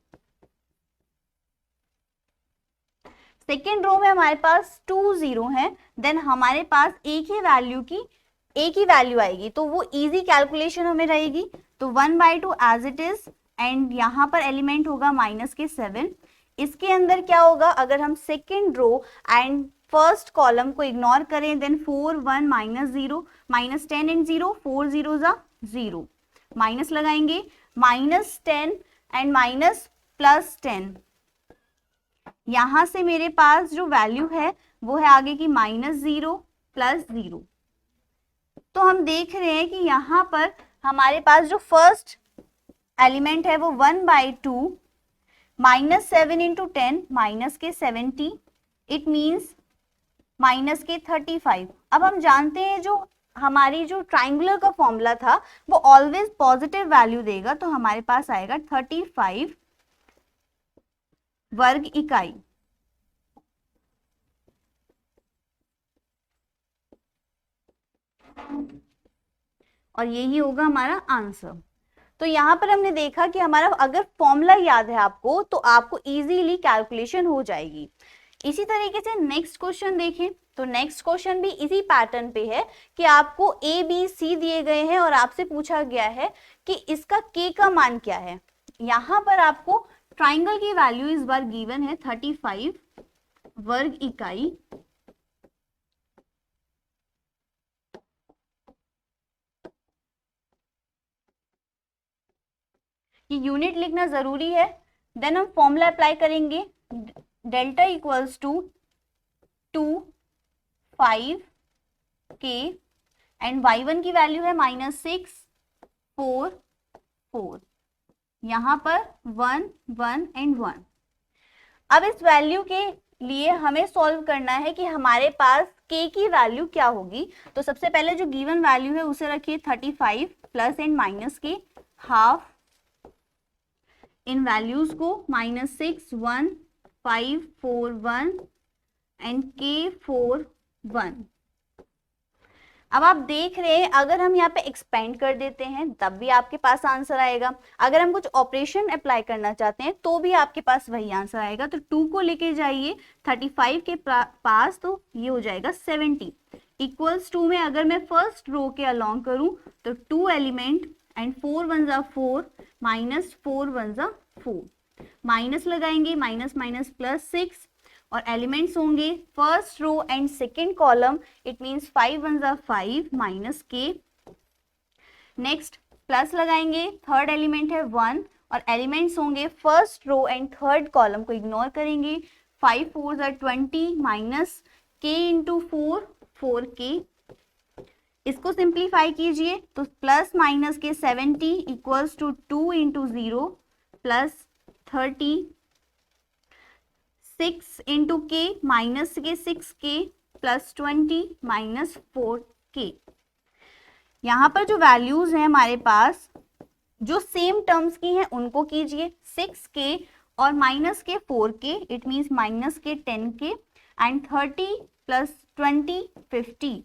Second row में हमारे पास 2 0 है, देन हमारे पास एक ही वैल्यू आएगी, तो वो इजी कैलकुलेशन हमें रहेगी। तो 1/2 एज इट इज, एंड यहाँ पर एलिमेंट होगा -7। इसके अंदर क्या होगा, अगर हम second row and first column को इग्नोर करें, देन 4 1 -0 -10 एंड 0, 4 0 0, माइनस लगाएंगे, -10 एंड +10। यहां से मेरे पास जो वैल्यू है वो है आगे की -0 +0। तो हम देख रहे हैं कि यहाँ पर हमारे पास जो फर्स्ट एलिमेंट है वो 1/2 -7 × 10 -70, इट मीन्स -35। अब हम जानते हैं जो हमारी जो ट्राइंगुलर का फॉर्मूला था वो ऑलवेज पॉजिटिव वैल्यू देगा, तो हमारे पास आएगा 35 वर्ग इकाई। और यही होगा हमारा आंसर। तो यहाँ पर हमने देखा कि हमारा अगर फॉर्मूला याद है आपको तो आपको इजीली कैलकुलेशन हो जाएगी। इसी तरीके से नेक्स्ट क्वेश्चन देखें, तो नेक्स्ट क्वेश्चन भी इसी पैटर्न पे है कि आपको A B C दिए गए हैं और आपसे पूछा गया है कि इसका K का मान क्या है। यहाँ पर आपको ट्राइंगल की वैल्यू इस बार गिवन है 35 वर्ग इकाई, ये यूनिट लिखना जरूरी है। देन हम फॉर्मूला अप्लाई करेंगे, delta equals to 2 5 k and y1 की वैल्यू है -6 4 4, यहाँ पर 1 1 एंड 1। अब इस वैल्यू के लिए हमें सॉल्व करना है कि हमारे पास k की वैल्यू क्या होगी। तो सबसे पहले जो गिवन वैल्यू है उसे रखिए 35 प्लस एंड माइनस के हाफ, इन वैल्यूज को -6 1 5 4 1 एंड k 4 1। अब आप देख रहे हैं अगर हम यहाँ पे एक्सपेंड कर देते हैं तब भी आपके पास आंसर आएगा, अगर हम कुछ ऑपरेशन अप्लाई करना चाहते हैं तो भी आपके पास वही आंसर आएगा। तो 2 को लेके जाइए 35 के पास, तो ये हो जाएगा 70 इक्वल्स टू में अगर मैं फर्स्ट रो के अलोंग करूं तो 2 एलिमेंट एंड 4 1 जा 4 माइनस 4 1 जा 4, माइनस लगाएंगे माइनस माइनस प्लस 6 और एलिमेंट्स होंगे first row and second column, it means 5 1 जा 5 माइनस के। नेक्स्ट प्लस लगाएंगे, थर्ड एलिमेंट है 1 और एलिमेंट्स होंगे first row and third column को इग्नोर करेंगे, 5 4 जा 20 माइनस के इंटू 4 4 के। इसको सिंप्लीफाई कीजिए तो प्लस माइनस के 70 equals to 2 into 0 plus 30, 6 into के माइनस के 6 के प्लस 20 माइनस 4 के। यहाँ पर जो वैल्यूज हैं हमारे पास जो सेम टर्म्स की हैं उनको कीजिए, 6 के और माइनस के 4 के, इट मींस माइनस के 10 के एंड 30 प्लस 20 50।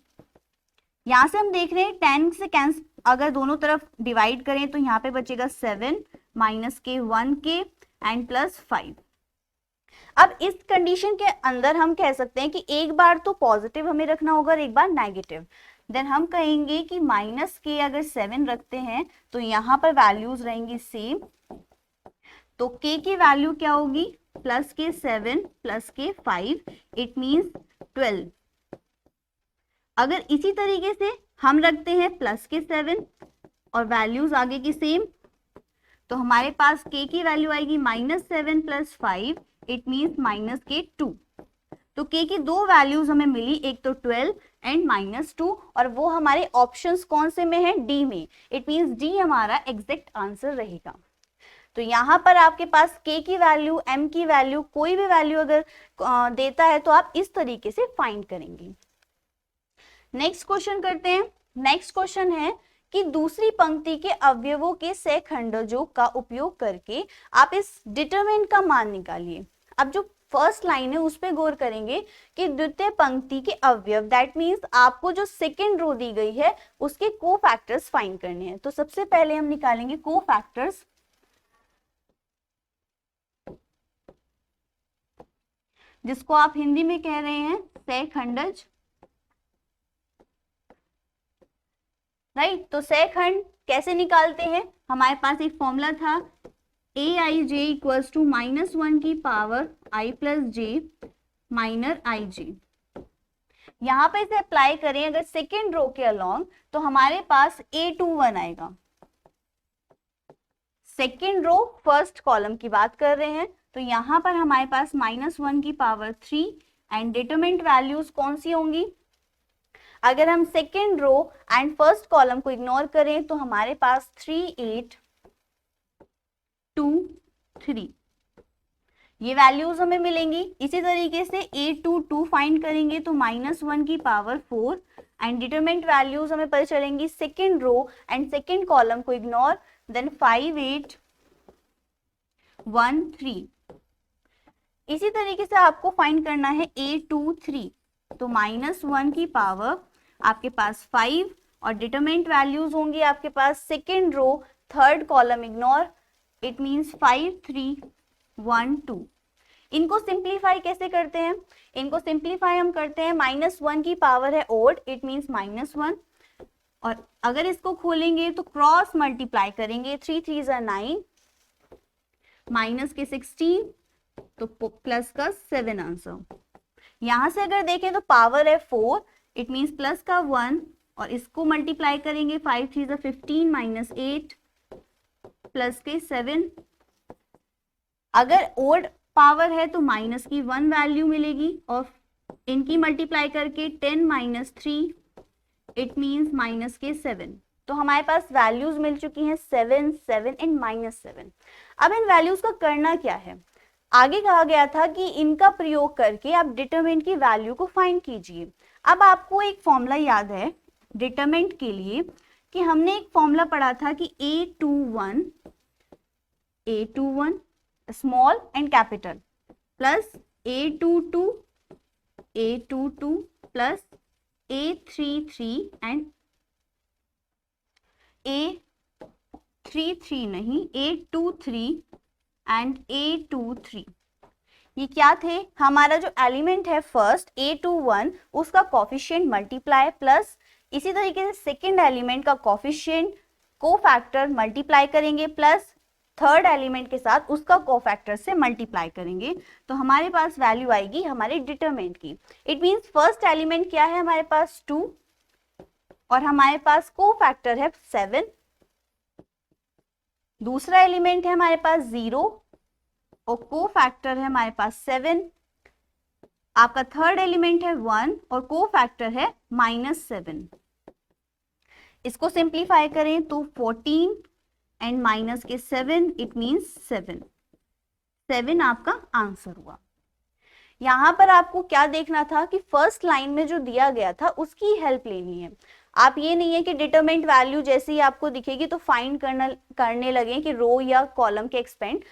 यहाँ से हम देख रहे हैं 10 से कैंसिल, अगर दोनों तरफ डिवाइड करें तो यहाँ पे बचेगा 7 माइनस के 1 के एंड प्लस 5। अब इस कंडीशन के अंदर हम कह सकते हैं कि एक बार तो पॉजिटिव हमें रखना होगा और एक बार नेगेटिव, देन हम कहेंगे कि माइनस के अगर 7 रखते हैं तो यहाँ पर वैल्यूज रहेंगी सेम, तो के की वैल्यू क्या होगी प्लस के 7 प्लस के 5, इट मींस 12। अगर इसी तरीके से हम रखते हैं प्लस के 7 और वैल्यूज आगे की सेम, तो हमारे पास के की वैल्यू आएगी minus 7 plus 5, it means minus के 2। तो के की दो वैल्यूज हमें मिली, एक तो 12 एंड माइनस 2, और वो हमारे ऑप्शंस कौन से में है, डी में, इट मींस डी हमारा एग्जैक्ट आंसर रहेगा। तो यहाँ पर आपके पास के की वैल्यू, एम की वैल्यू, कोई भी वैल्यू अगर देता है तो आप इस तरीके से फाइंड करेंगे। नेक्स्ट क्वेश्चन करते हैं। नेक्स्ट क्वेश्चन है कि दूसरी पंक्ति के अवयवों के सहखंडों का उपयोग करके आप इस डिटरमिनेंट का मान निकालिए। अब जो फर्स्ट लाइन है उस पे गौर करेंगे कि द्वितीय पंक्ति के अवयव, दैट मींस आपको जो सेकेंड रो दी गई है उसके कोफैक्टर्स फाइंड करने हैं। तो सबसे पहले हम निकालेंगे कोफैक्टर्स, जिसको आप हिंदी में कह रहे हैं सहखंडज, राइट। तो सहखंड कैसे निकालते हैं, हमारे पास एक फॉर्मूला था ए आई जे इक्वल्स टू -1 की power I plus J minor आई जे। यहाँ पे इसे अप्लाई करें अगर सेकेंड रो के अलोंग तो हमारे पास A21 आएगा। सेकेंड रो फर्स्ट कॉलम की बात कर रहे हैं, तो यहाँ पर हमारे पास -1 की पावर 3 एंड डिटरमिनेंट वैल्यूज कौन सी होंगी, अगर हम second row and first column को इग्नोर करें तो हमारे पास 3 8 2 3 ये वैल्यूज हमें मिलेंगी। इसी तरीके से A22 फाइंड करेंगे तो -1 की पावर 4 एंड डिटरमिनेंट वैल्यूज हमें पता चलेंगी second row and second column को इग्नोर, देन 5 8 1 3। इसी तरीके से आपको फाइंड करना है A23, तो -1 की पावर आपके पास 5 और डिटरमिनेंट वैल्यूज होंगी आपके पास second row third column ignore, it means 5 3 1 2। इनको सिंप्लीफाई कैसे करते हैं, इनको सिंप्लीफाई हम करते हैं -1 की पावर है ओड, इट मींस -1, और अगर इसको खोलेंगे तो क्रॉस मल्टीप्लाई करेंगे, 3 3 9 माइनस के 16 तो प्लस का 7 आंसर। यहां से अगर देखें तो पावर है 4, इट मींस प्लस का 1 और इसको मल्टीप्लाई करेंगे 5 3 15 माइनस 8 प्लस के 7। अगर ओड पावर है तो माइनस की 1 वैल्यू मिलेगी और इनकी मल्टीप्लाई करके 10 माइनस 3 इट मींस माइनस के 7। तो हमारे पास वैल्यूज मिल चुकी हैं 7 7 एंड -7। अब इन वैल्यूज का करना क्या है, आगे कहा गया था कि इनका प्रयोग करके आप डिटरमिनेंट की वैल्यू को फाइंड कीजिए। अब आपको एक फॉर्मूला याद है डिटरमिनेंट के लिए कि हमने एक फॉर्मूला पढ़ा था कि A21 small and capital plus A22 plus A33 and A33 नहीं, A23 एंड A23। ये क्या थे? हमारा जो एलिमेंट है फर्स्ट A21 उसका कोफिशिएंट मल्टीप्लाई प्लस इसी तरीके से सेकेंड एलिमेंट का कोफिशिएंट कोफैक्टर मल्टीप्लाई करेंगे प्लस थर्ड एलिमेंट के साथ उसका कोफैक्टर से मल्टीप्लाई करेंगे, तो हमारे पास वैल्यू आएगी हमारे डिटरमिनेंट की। इट मींस फर्स्ट एलिमेंट क्या है हमारे पास 2 और हमारे पास कोफैक्टर है 7, दूसरा एलिमेंट है हमारे पास 0 और कोफैक्टर है हमारे पास 7, आपका थर्ड एलिमेंट है 1 और कोफैक्टर है -7। इसको सिंप्लीफाई करें तो 14 एंड माइनस के 7 इट मींस 7 आपका आंसर हुआ। यहां पर आपको क्या देखना था कि फर्स्ट लाइन में जो दिया गया था उसकी हेल्प लेनी है। आप ये नहीं है कि डिटरमिनेंट वैल्यू जैसे ही आपको दिखेगी तो फाइंड करने लगे कि रो या कॉलम के एक्सपेंड।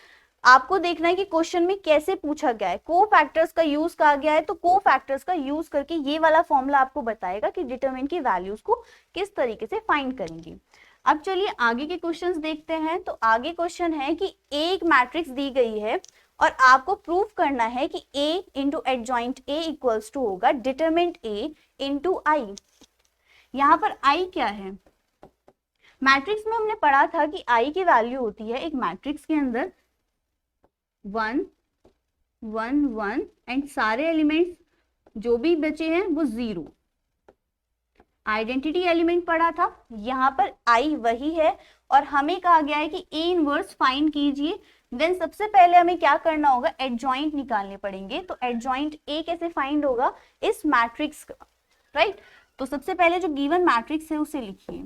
आपको देखना है कि क्वेश्चन में कैसे पूछा गया है, कोफैक्टर्स का यूज कहा गया है, तो कोफैक्टर्स का यूज करके ये वाला फॉर्मूला आपको बताएगा कि डिटरमिनेंट की वैल्यूज को किस तरीके से फाइंड करेंगे। अब चलिए आगे के क्वेश्चंस देखते हैं। तो आगे क्वेश्चन है कि एक मैट्रिक्स दी गई है और आपको प्रूव करना है कि A into adjoint A equals to होगा डिटरमिनेंट A इंटू I। यहाँ पर I क्या है? मैट्रिक्स में हमने पढ़ा था कि I की वैल्यू होती है एक मैट्रिक्स के अंदर 1 1 1 एंड सारे एलिमेंट्स जो भी बचे हैं वो 0। आइडेंटिटी एलिमेंट पढ़ा था, यहाँ पर I वही है और हमें कहा गया है कि A इनवर्स फाइंड कीजिए। देन सबसे पहले हमें क्या करना होगा, एडजॉइंट निकालने पड़ेंगे। तो एडजॉइंट A कैसे फाइंड होगा, इस मैट्रिक्स का, राइट। तो सबसे पहले जो गिवन मैट्रिक्स है उसे लिखिए।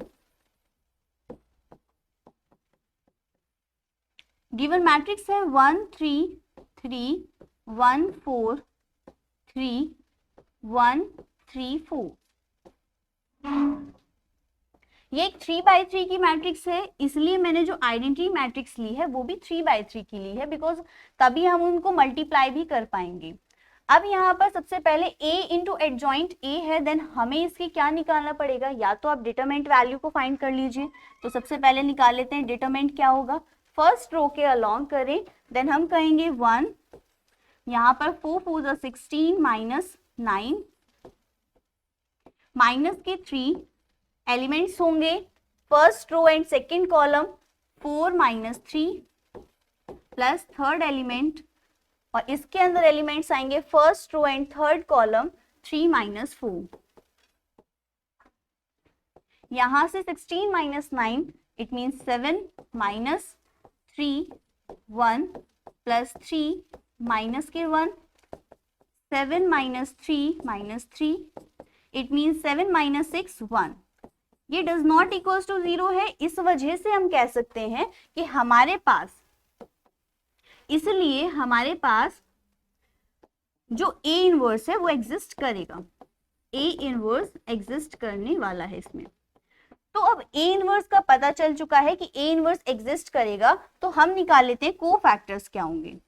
गिवन मैट्रिक्स है 1 3 3 1 4 3 1 3 4। ये एक 3x3 की मैट्रिक्स है, इसलिए मैंने जो आइडेंटिटी मैट्रिक्स ली है वो भी 3x3 की ली है, बिकॉज तभी हम उनको मल्टीप्लाई भी कर पाएंगे। अब यहाँ पर सबसे पहले A इंटू एडजॉइंट A है, देन हमें इसकी क्या निकालना पड़ेगा, या तो आप डिटरमिनेंट वैल्यू को फाइंड कर लीजिए। तो सबसे पहले निकाल लेते हैं डिटरमिनेंट क्या होगा, फर्स्ट रो के अलोंग करें, देन हम कहेंगे 1, यहाँ पर 4 4 16 माइनस 9 माइनस के 3 एलिमेंट्स होंगे first row and second column 4 minus 3 plus third element और इसके अंदर एलिमेंट्स आएंगे first row and third column 3 minus 4। यहां से 16 minus 9 it means 7 minus 3 1 plus 3 minus के 1 7 minus 3 minus 3 it means 7 minus 6 1। ये डज नॉट इक्वल्स टू 0 है, इस वजह से हम कह सकते हैं कि हमारे पास, इसलिए हमारे पास जो A इनवर्स है वो एग्जिस्ट करेगा, A इनवर्स एग्जिस्ट करने वाला है इसमें। तो अब A इनवर्स का पता चल चुका है कि A इनवर्स एग्जिस्ट करेगा, तो हम निकाल लेते हैं कोफैक्टर्स क्या होंगे।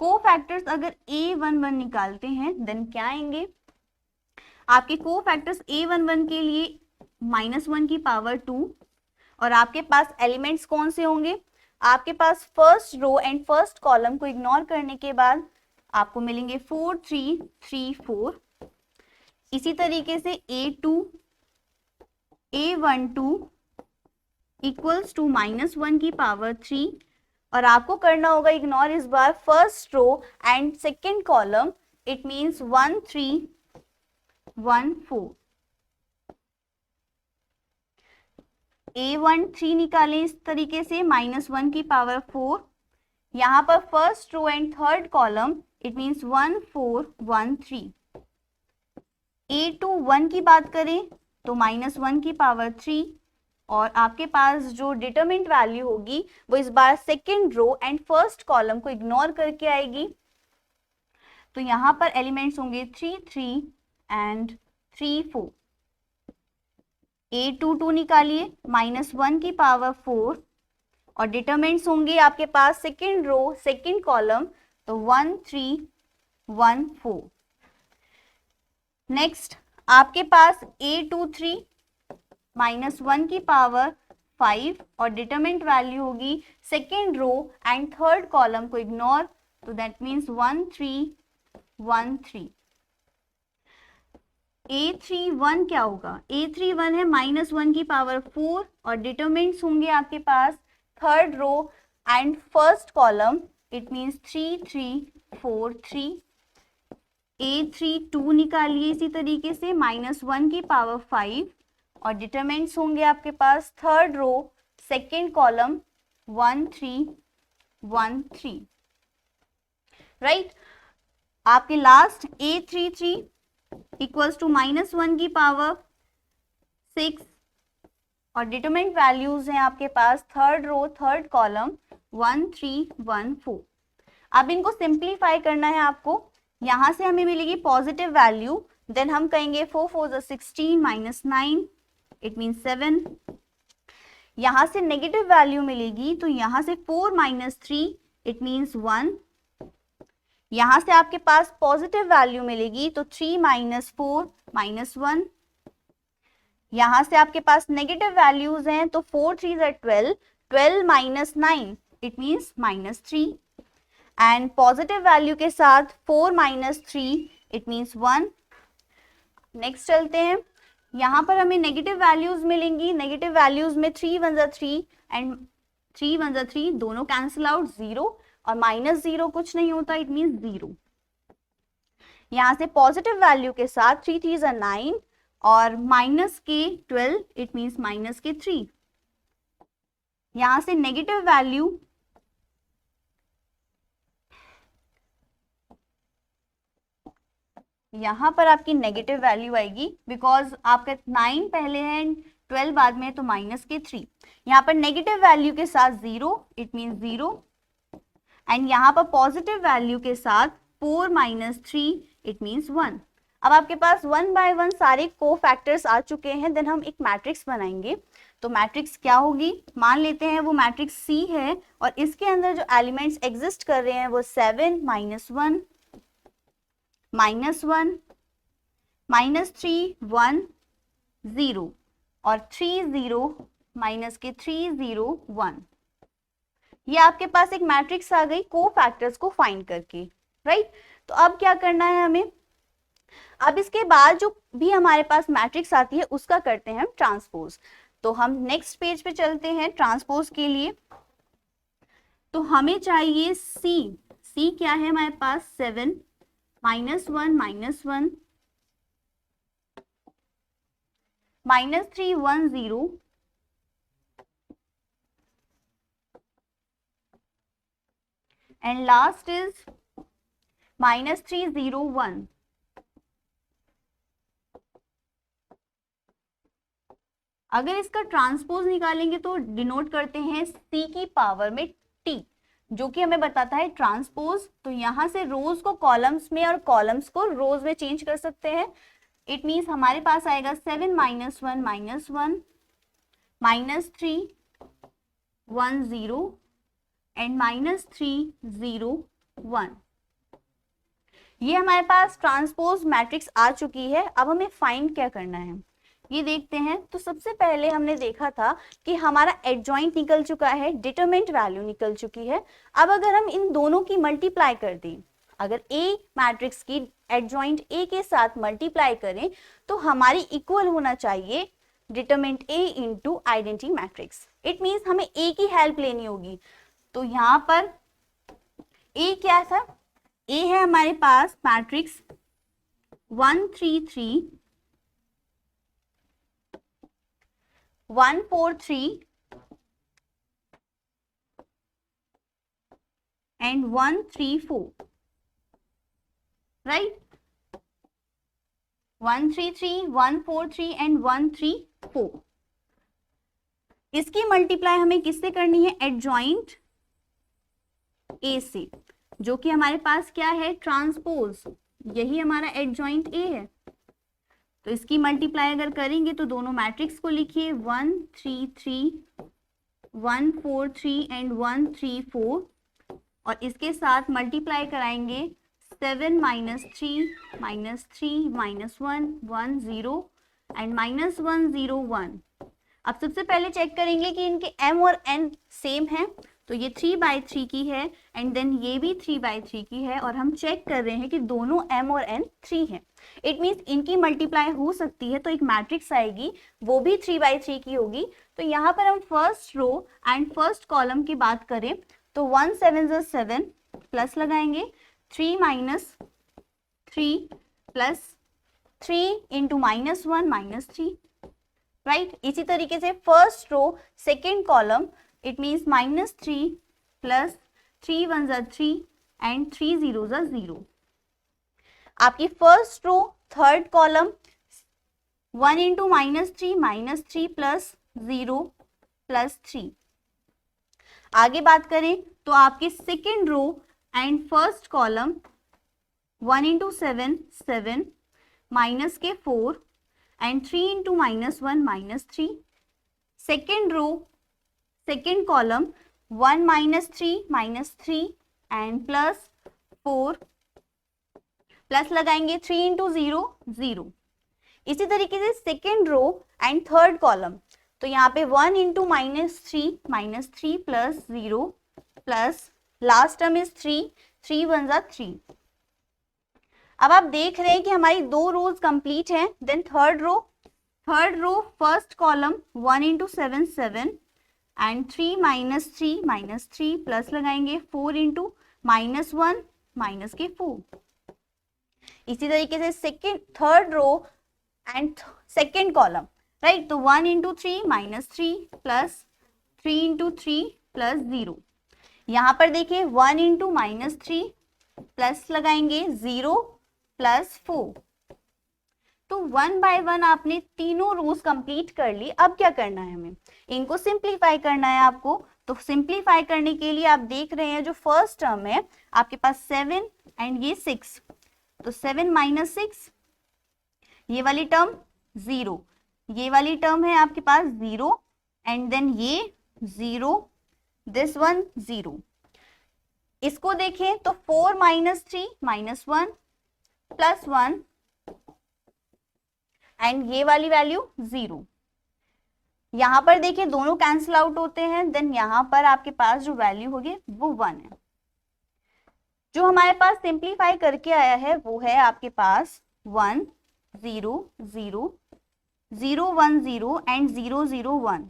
कोफैक्टर्स अगर A11 निकालते हैं देन क्या आएंगे, आपके कोफैक्टर्स A11 के लिए -1 की पावर 2 और आपके पास एलिमेंट्स कौन से होंगे, आपके पास first row and first column को इग्नोर करने के बाद आपको मिलेंगे 4 3 3 4। इसी तरीके से A2 A12 इक्वल्स टू -1 की पावर 3 और आपको करना होगा इग्नोर इस बार first row and second column, it means 1 3 1 4। A13 निकालें इस तरीके से -1 की पावर 4, यहाँ पर first row and third column it means 1 4 1 3। A21 की बात करें तो -1 की पावर 3 और आपके पास जो डिटरमिनेंट वैल्यू होगी वो इस बार second row and first column को इग्नोर करके आएगी। तो यहाँ पर एलिमेंट्स होंगे 3 3 एंड 3 4। A22 निकालिए -1 की पावर 4 और डिटरमिनेंट्स होंगे आपके पास सेकेंड रो सेकेंड कॉलम, तो 1 3 1 4। नेक्स्ट आपके पास A23 -1 की पावर 5 और डिटरमिनेंट वैल्यू होगी second row and third column को इग्नोर, तो दैट मीन्स 1 3 1 3। A31 क्या होगा? A31 है -1 की पावर 4 और डिटरमिनेंट्स होंगे आपके पास third row and first column, it means 3 3 4 3। A32 निकालिए इसी तरीके से -1 की पावर 5 और डिटरमिनेंट्स होंगे आपके पास third row second column 1 3 1 3, right. आपके लास्ट A33 इक्वल्स टू -1 की पावर 6 और डिटरमिनेंट वैल्यूज हैं आपके पास थर्ड रो थर्ड कॉलम 1 3 1 4। अब इनको सिंप्लीफाई करना है आपको, यहां से हमें मिलेगी पॉजिटिव वैल्यू, देन हम कहेंगे 4 4 16 -9 इट मीन 7। यहां से नेगेटिव वैल्यू मिलेगी तो यहां से 4 -3 इट मीन्स 1। यहां से आपके पास पॉजिटिव वैल्यू मिलेगी तो 3 -4 -1। यहां से आपके पास नेगेटिव वैल्यूज हैं तो 4 3 12 12 -9 it means -3 and positive value के साथ 4 -3 इट मीन्स 1। नेक्स्ट चलते हैं, यहां पर हमें नेगेटिव वैल्यूज मिलेंगी, नेगेटिव वैल्यूज में 3 1 3 एंड 3 1 3 दोनों कैंसिल आउट, 0 और -0 कुछ नहीं होता, इट मीन्स 0। यहां से पॉजिटिव वैल्यू के साथ 3 3 9 और -12 इट मीन्स -3। यहां से नेगेटिव वैल्यू यहां पर आपकी नेगेटिव वैल्यू आएगी बिकॉज आपका 9 पहले है 12 बाद में, तो -3। यहाँ पर नेगेटिव वैल्यू के साथ 0 इट मीन्स 0 एंड यहाँ पर पॉजिटिव वैल्यू के साथ 4 -3 इट मीन्स 1। अब आपके पास 1 बाय 1 सारे कोफैक्टर्स आ चुके हैं, देन हम एक मैट्रिक्स बनाएंगे। तो मैट्रिक्स क्या होगी, मान लेते हैं वो मैट्रिक्स C है और इसके अंदर जो एलिमेंट्स एग्जिस्ट कर रहे हैं वो 7 -1 -1 -3 1 0 और 3 0 -3 0 1। ये आपके पास एक मैट्रिक्स आ गई कोफैक्टर्स को फाइंड करके, राइट। तो अब क्या करना है हमें, अब इसके बाद जो भी हमारे पास मैट्रिक्स आती है उसका करते हैं हम ट्रांसपोज। तो हम नेक्स्ट पेज पे चलते हैं ट्रांसपोज के लिए। तो हमें चाहिए C क्या है हमारे पास 7 -1 -1 -3 1 0 and last is -3 0 1। अगर इसका ट्रांसपोज निकालेंगे तो डिनोट करते हैं C की पावर में T, जो कि हमें बताता है ट्रांसपोज। तो यहां से रोज को कॉलम्स में और कॉलम्स को रोज में चेंज कर सकते हैं। इट मीन्स हमारे पास आएगा 7 -1 -1 -3 1 0 एंड -3 0 1। ये हमारे पास ट्रांसपोज मैट्रिक्स आ चुकी है। अब हमें फाइंड क्या करना है ये देखते हैं। तो सबसे पहले हमने देखा था कि हमारा एडजॉइंट निकल चुका है, डिटरमिनेंट वैल्यू निकल चुकी है। अब अगर हम इन दोनों की मल्टीप्लाई कर दें, अगर A मैट्रिक्स की एडजॉइंट A के साथ मल्टीप्लाई करें तो हमारी इक्वल होना चाहिए determinant A into identity matrix. It means हमें A की हेल्प लेनी होगी। तो यहाँ पर A क्या था, A है हमारे पास मैट्रिक्स 1 3 3 1 4 3 and 1 3 4, right? 1 3 3 1 4 3 and 1 3 4। इसकी मल्टीप्लाई हमें किससे करनी है, एडजॉइंट A से, जो कि हमारे पास क्या है ट्रांसपोज, यही हमारा एडजॉइंट A है। तो इसकी मल्टीप्लाई अगर करेंगे तो दोनों मैट्रिक्स को लिखिए 1 3 3 1 4 3 एंड 1 3 4 और इसके साथ मल्टीप्लाई कराएंगे 7 -3 -1 1 0 एंड -1 0 1। अब सबसे पहले चेक करेंगे कि इनके m और n सेम है, तो ये 3/3 की है एंड देन ये भी 3/3 की है, और हम चेक कर रहे हैं कि दोनों m और n 3 है। इट मीन्स इनकी मल्टीप्लाई हो सकती है, तो एक मैट्रिक्स आएगी वो भी 3/3 की होगी। तो यहाँ पर हम first row and first column की बात करें तो 1 7 7 प्लस लगाएंगे 3 - 3 प्लस 3 इंटू -1 -3, राइट। इसी तरीके से first row second column, it means -3 plus 3 1 3 and 3 0 0। आपकी first row third column 1 into -3 plus 0 plus 3। आगे बात करें तो आपकी second row and first column 1 into 7 7 minus के 4 and 3 into -1 -3। Second row second column 1 -3 and plus 4 plus लगाएंगे 3 इंटू 0 0। इसी तरीके से second row and third column, तो यहाँ पे 1 into -3 plus 0 plus last term is 3 1 3। अब आप देख रहे हैं कि हमारी दो रोज कंप्लीट हैं। Then third row first column 1 into 7 7 and 3 -3 plus लगाएंगे 4 इंटू -1 माइनस के 4। इसी तरीके से second third row and second column, right, तो 1 इंटू 3 -3 प्लस 3 इंटू 3 प्लस 0। यहाँ पर देखिए 1 इंटू -3 प्लस लगाएंगे 0 प्लस 4। तो 1 बाय 1 आपने तीनों रोज कंप्लीट कर ली। अब क्या करना है हमें, इनको सिंप्लीफाई करना है आपको। तो सिंप्लीफाई करने के लिए आप देख रहे हैं जो फर्स्ट टर्म है आपके पास 7 एंड ये 6, तो 7 - 6, ये वाली टर्म 0, ये वाली टर्म है आपके पास 0 एंड देन ये 0, दिस वन 0। इसको देखें तो 4 - 3 -1 प्लस 1 एंड ये वाली वैल्यू 0। यहां पर देखिए दोनों कैंसिल आउट होते हैं, देन यहां पर आपके पास जो वैल्यू होगी वो 1 है। जो हमारे पास सिंप्लीफाई करके आया है वो है आपके पास 1 0 0 0 1 0 एंड 0 0 1,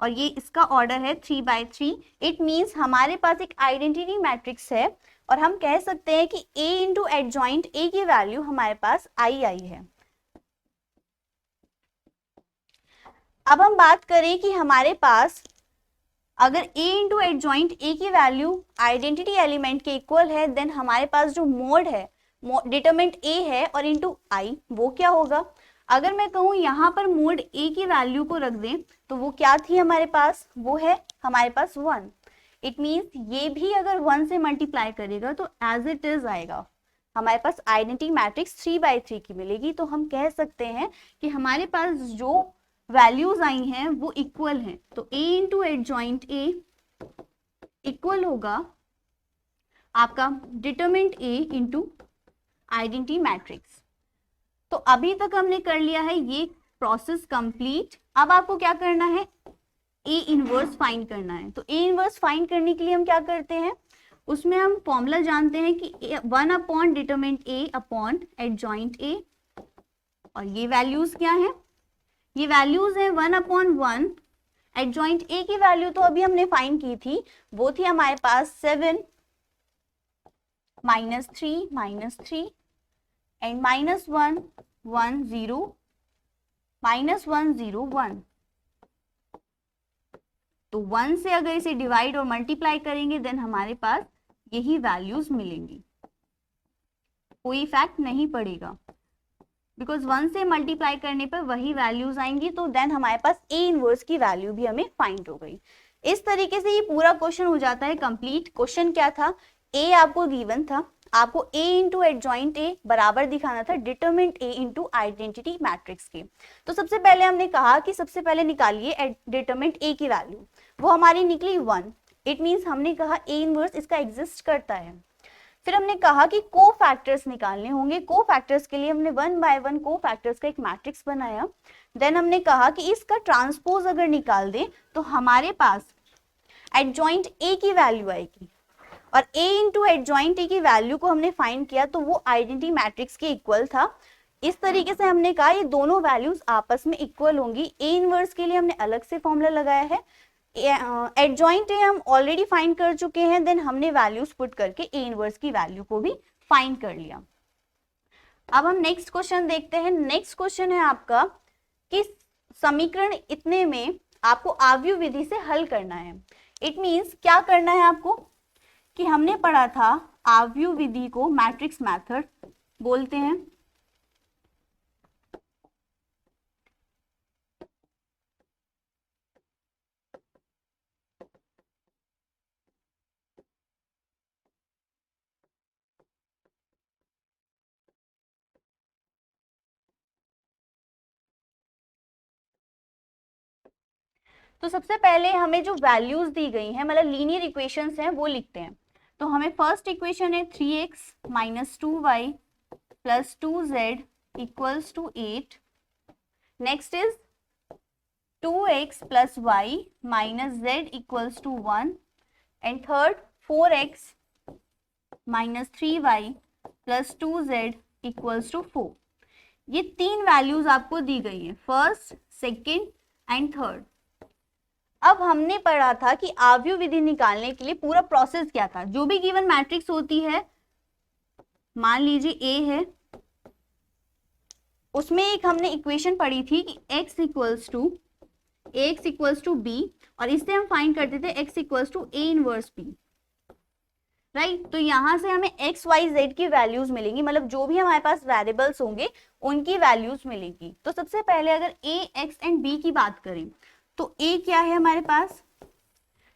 और ये इसका ऑर्डर है 3/3। इट मीन्स हमारे पास एक आइडेंटिटी मैट्रिक्स है और हम कह सकते हैं कि A इंटू एडजॉइंट A की वैल्यू हमारे पास आई है। अब हम बात करें कि हमारे पास अगर A इंटू एडजॉइंट A की वैल्यू आइडेंटिटी एलिमेंट के इक्वल है, देन हमारे पास जो मोड है डिटरमिनेंट A है और इंटू I वो क्या होगा। अगर मैं कहूँ यहाँ पर मोड A की वैल्यू को रख दें तो वो क्या थी हमारे पास, वो है हमारे पास 1। इट मीन्स ये भी अगर 1 से मल्टीप्लाई करेगा तो एज इट इज आएगा, हमारे पास आइडेंटिटी मैट्रिक्स 3/3 की मिलेगी। तो हम कह सकते हैं कि हमारे पास जो वैल्यूज आई हैं वो इक्वल हैं। तो A into adjoint A equal होगा आपका determinant A into identity matrix. तो अभी तक हमने कर लिया है ये प्रोसेस कंप्लीट। अब आपको क्या करना है, A इनवर्स फाइंड करना है। तो A इनवर्स फाइंड करने के लिए हम क्या करते हैं, उसमें हम फॉर्मूला जानते हैं कि 1 upon determinant A upon adjoint A, और ये वैल्यूज क्या है, ये वैल्यूज है 1 अपॉन 1। एडजॉइंट A की वैल्यू तो अभी हमने फाइंड की थी, वो थी हमारे पास 7 -3 एंड -1 1 0 -1 0 1। तो 1 से अगर इसे डिवाइड और मल्टीप्लाई करेंगे देन हमारे पास यही वैल्यूज मिलेंगी, कोई इफेक्ट नहीं पड़ेगा, बिकॉज 1 से मल्टीप्लाई करने पर वही वैल्यूज आएंगी। तो देन हमारे पास A इनवर्स की वैल्यू भी हमें फाइंड हो गई। इस तरीके से ये पूरा क्वेश्चन हो जाता है कंप्लीट। क्वेश्चन क्या था, A आपको गिवन था, आपको A इंटू एडजॉइंट A बराबर दिखाना था determinant A into identity matrix के। तो सबसे पहले हमने कहा कि सबसे पहले निकालिए डिटरमिनेंट A की वैल्यू, वो हमारी निकली 1। इट मीन्स हमने कहा A इनवर्स इसका एग्जिस्ट करता है। फिर हमने कहा कि को फैक्टर्स निकालने होंगे। को फैक्टर्स के लिए हमने 1 बाय 1 को फैक्टर्स का एक मैट्रिक्स बनाया। देन हमने कहा कि इसका ट्रांसपोज अगर निकाल दें तो हमारे पास एडजॉइंट ए की वैल्यू आएगी, और a इंटू एडजॉइंट ए की वैल्यू को हमने फाइंड किया तो वो आइडेंटिटी मैट्रिक्स के इक्वल था। इस तरीके से हमने कहा ये दोनों वैल्यूज आपस में इक्वल होंगी। ए इनवर्स के लिए हमने अलग से फॉर्मूला लगाया है, एडजॉइंट ए हम ऑलरेडी फाइंड कर चुके हैं, देन हमने वैल्यूज पुट करके ए इनवर्स की वैल्यू को भी फाइंड कर लिया। अब हम नेक्स्ट क्वेश्चन देखते हैं। नेक्स्ट क्वेश्चन है आपका कि समीकरण इतने में आपको आव्यूह विधि से हल करना है। इट मींस क्या करना है आपको कि हमने पढ़ा था आव्यूह विधि को मैट्रिक्स मेथड बोलते हैं। तो सबसे पहले हमें जो वैल्यूज दी गई हैं, मतलब लीनियर इक्वेशंस हैं, वो लिखते हैं। तो हमें फर्स्ट इक्वेशन है 3x minus 2y plus 2z equals to 8। Next is 2x plus y minus z equals to 1 and third 4x minus 3y plus 2z equals to 4। ये तीन वैल्यूज आपको दी गई है, फर्स्ट, सेकेंड एंड थर्ड। अब हमने पढ़ा था कि आव्यूह विधि निकालने के लिए पूरा प्रोसेस क्या था। जो भी गिवन मैट्रिक्स होती है, मान लीजिए ए है, उसमें एक हमने इक्वेशन पढ़ी थी कि x इक्वल्स टू b, और इससे हम फाइंड करते थे x equals to a inverse b, right. तो यहां से हमें x y z की वैल्यूज मिलेंगी, मतलब जो भी हमारे पास वेरिएबल्स होंगे उनकी वैल्यूज मिलेंगी। तो सबसे पहले अगर a x एंड b की बात करें तो a क्या है हमारे पास,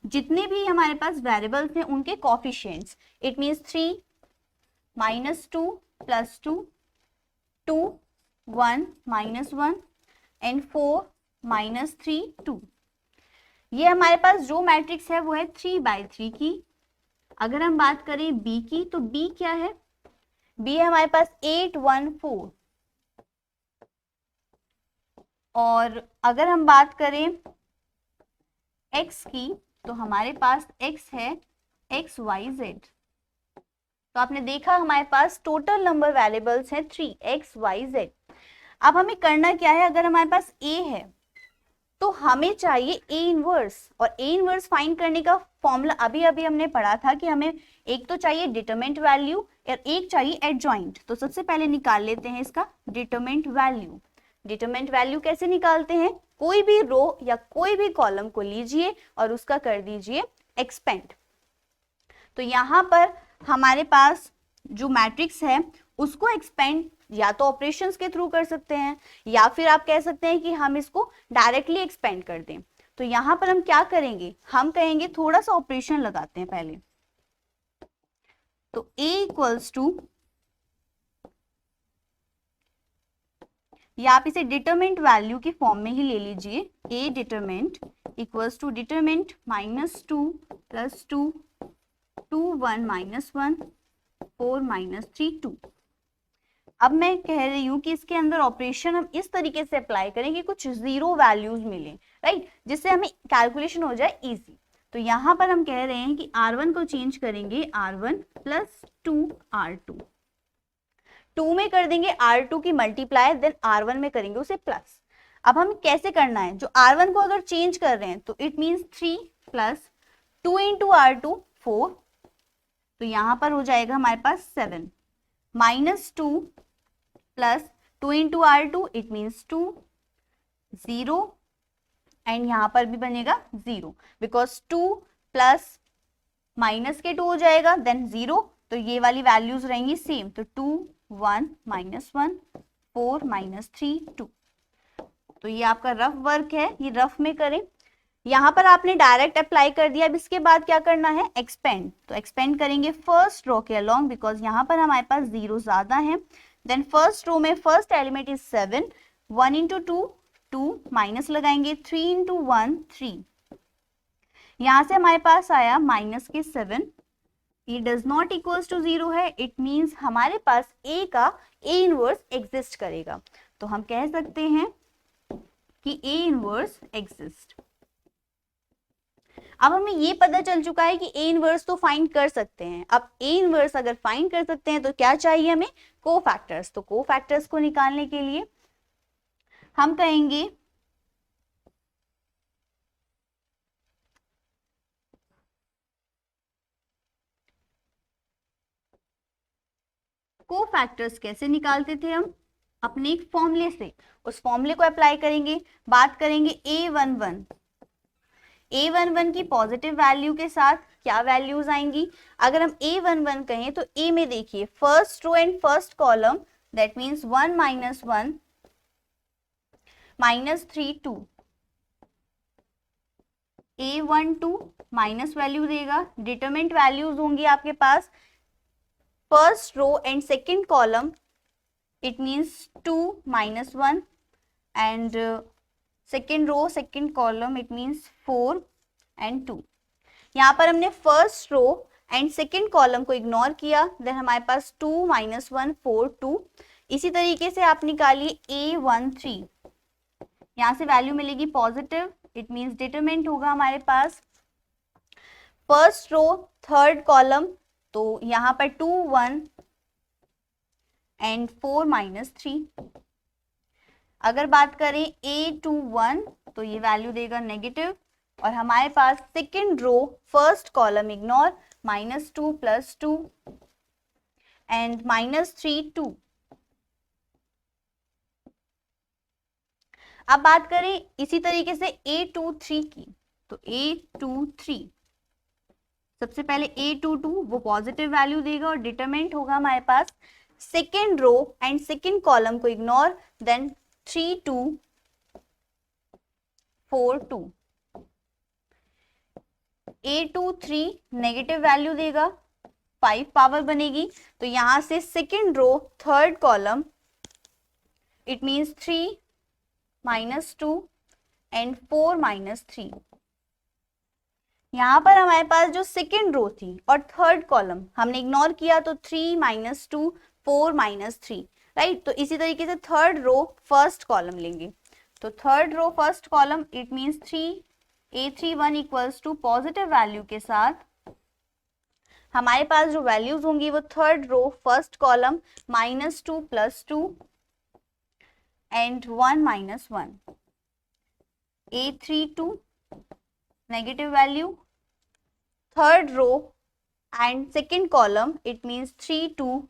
जितने भी हमारे पास वेरिएबल्स हैं उनके coefficients. It means 3 minus 2 plus 2, 2 1 minus 1 and 4 minus 3 2। ये हमारे पास जो मैट्रिक्स है वो है 3 बाय 3 की। अगर हम बात करें b की तो b क्या है, b है हमारे पास 8 1 4। और अगर हम बात करें x की तो हमारे पास x है x y z। तो आपने देखा हमारे पास टोटल नंबर वेरिएबल्स है 3 x y z। अब हमें करना क्या है, अगर हमारे पास a है तो हमें चाहिए a इनवर्स, और a इनवर्स फाइंड करने का फॉर्मूला अभी अभी हमने पढ़ा था कि हमें एक तो चाहिए डिटरमिनेंट वैल्यू और एक चाहिए एडजॉइंट। तो सबसे पहले निकाल लेते हैं इसका डिटरमिनेंट वैल्यू। डिटरमिनेंट वैल्यू कैसे निकालते हैं, कोई भी रो या कोई भी कॉलम को लीजिए और उसका कर दीजिए एक्सपेंड। तो यहाँ पर हमारे पास जो मैट्रिक्स है उसको एक्सपेंड या तो ऑपरेशंस के थ्रू कर सकते हैं, या फिर आप कह सकते हैं कि हम इसको डायरेक्टली एक्सपेंड कर दें। तो यहाँ पर हम क्या करेंगे, हम कहेंगे थोड़ा सा ऑपरेशन लगाते हैं पहले। तो a इक्वल्स टू, या आप इसे डिटरमिनेंट वैल्यू की फॉर्म में ही ले लीजिए, a determinant equals to determinant minus 2 plus 2 2 1 minus 1 4 minus 3 2। अब मैं कह रही हूं कि इसके अंदर ऑपरेशन हम इस तरीके से अप्लाई करें कि कुछ जीरो वैल्यूज मिले, राइट, जिससे हमें कैलकुलेशन हो जाए इजी। तो यहां पर हम कह रहे हैं कि r1 को चेंज करेंगे r1 प्लस 2r2, 2 में कर देंगे r2 की मल्टीप्लाई, देन r1 में करेंगे उसे प्लस। अब हमें कैसे करना है, जो r1 को अगर चेंज कर रहे हैं तो it means 3 plus 2 into r2 4, तो यहां पर हो जाएगा हमारे पास 7 minus 2 plus 2 into r2 it means 2 0, and यहां पर भी बनेगा 0 बिकॉज 2 प्लस माइनस के 2 हो जाएगा देन 0, तो ये वाली वैल्यूज रहेंगी सेम। तो 2 1 माइनस 1 4 माइनस 3 2। तो ये आपका रफ वर्क है, ये रफ में करें। यहाँ पर आपने डायरेक्ट अप्लाई कर दिया। अब इसके बाद क्या करना है, एक्सपेंड। तो एक्सपेंड करेंगे फर्स्ट रो के अलोंग, बिकॉज यहाँ पर हमारे पास 0 ज्यादा है। देन फर्स्ट रो में first element is 7, 1 into 2 2 minus लगाएंगे 3 इंटू 1 3, यहां से हमारे पास आया माइनस के 7, ये डज नॉट इक्वल्स टू 0 है, इट मीन्स हमारे पास ए का ए इनवर्स एग्जिस्ट करेगा। तो हम कह सकते हैं कि ए इनवर्स एग्जिस्ट। अब हमें ये पता चल चुका है कि ए इनवर्स तो फाइंड कर सकते हैं। अब ए इनवर्स अगर फाइंड कर सकते हैं तो क्या चाहिए हमें? कोफैक्टर्स। तो कोफैक्टर्स को निकालने के लिए हम कहेंगे कोफैक्टर्स कैसे निकालते थे हम? अपने एक फॉर्मूले से, उस फॉर्मूले को अप्लाई करेंगे। बात करेंगे A11, A11 की पॉजिटिव वैल्यू के साथ क्या वैल्यूज आएंगी? अगर हम A11 कहें तो A में देखिए first row and first column, that means 1 -1 -3 2। A12 minus value देगा। डिटरमिनेंट वैल्यूज होंगी आपके पास first row and second column, it means 2 -1 and second row second column, it means 4 and 2। यहाँ पर हमने first row and second column को इग्नोर किया, देन हमारे पास 2 -1 4 2। इसी तरीके से आप निकालिए A13, यहाँ से वैल्यू मिलेगी पॉजिटिव, इट मीन्स डिटरमिनेंट होगा हमारे पास फर्स्ट रो थर्ड कॉलम, तो यहाँ पर 2 1 एंड 4 -3। अगर बात करें A21 तो ये वैल्यू देगा नेगेटिव, और हमारे पास second row first column ignore, -2 + 2 and -3 2। अब बात करें इसी तरीके से A23 की, तो A23 सबसे पहले A22 वो पॉजिटिव वैल्यू देगा और डिटरमिनेंट होगा हमारे पास second row and second column को ignore, then 3 2 4 2। A23 negative value देगा, 5 पावर बनेगी, तो यहां से second row third column, it means 3 -2 and 4 -3। यहाँ पर हमारे पास जो सेकेंड रो थी और थर्ड कॉलम हमने इग्नोर किया, तो 3 -2 4 -3, राइट। तो इसी तरीके से थर्ड रो फर्स्ट कॉलम लेंगे, तो third row first column, it means 3 A31 equals to positive value के साथ हमारे पास जो वैल्यूज होंगी वो third row first column -2 + 2 and 1 -1। A32 negative value, third row and second column, it means 3 2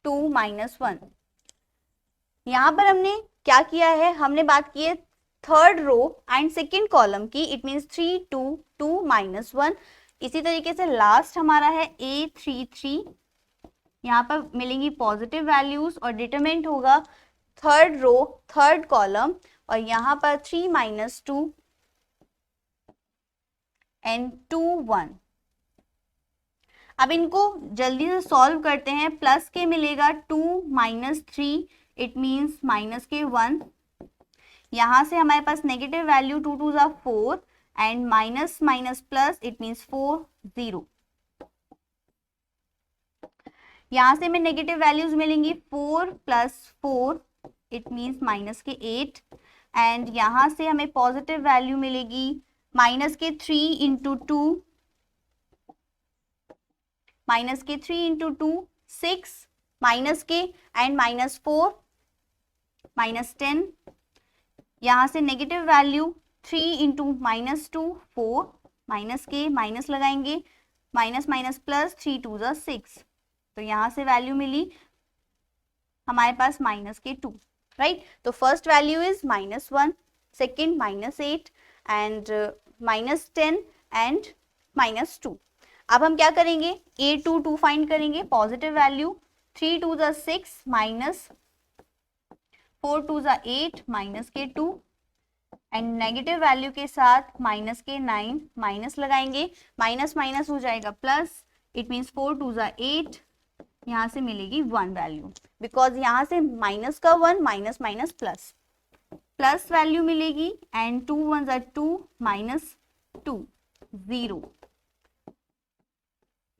2 -1। यहाँ पर हमने क्या किया है? हमने बात की है third row and second column की, इट मीन्स 3 2 2 -1। इसी तरीके से लास्ट हमारा है A33, यहाँ पर मिलेंगी पॉजिटिव वैल्यूज और डिटरमिनेंट होगा थर्ड रो थर्ड कॉलम, और यहाँ पर 3 -2 एंड 2 1। अब इनको जल्दी से सॉल्व करते हैं। प्लस के मिलेगा 2 -3, इट मीन्स -1। यहाँ से हमारे पास negative value 2 2 = 4 and minus minus plus, it means 4 0। यहाँ से हमें नेगेटिव वैल्यूज मिलेंगी 4 + 4, इट मीन्स -8। एंड यहाँ से हमें पॉजिटिव वैल्यू मिलेगी -3 × 2, -3 × 2 6, -k एंड -4 -10। यहाँ से नेगेटिव वैल्यू 3 × -2 4, -k माइनस लगाएंगे, माइनस माइनस प्लस, 3 2 = 6। तो यहाँ से वैल्यू मिली हमारे पास -2, राइट। तो first value is -1, second -8 and -10 and -2। अब हम क्या करेंगे? A22 फाइंड करेंगे, positive value 3 2 = 6, -4 2 = 8, -k2 and negative value के साथ -k9 माइनस लगाएंगे, माइनस माइनस हो जाएगा प्लस, इट मीन्स 4 2 = 8। यहाँ से मिलेगी 1 वैल्यू, बिकॉज यहाँ से माइनस का 1 minus minus plus. Plus value मिलेगी एंड 2 1 ज़ा 2 -2 0।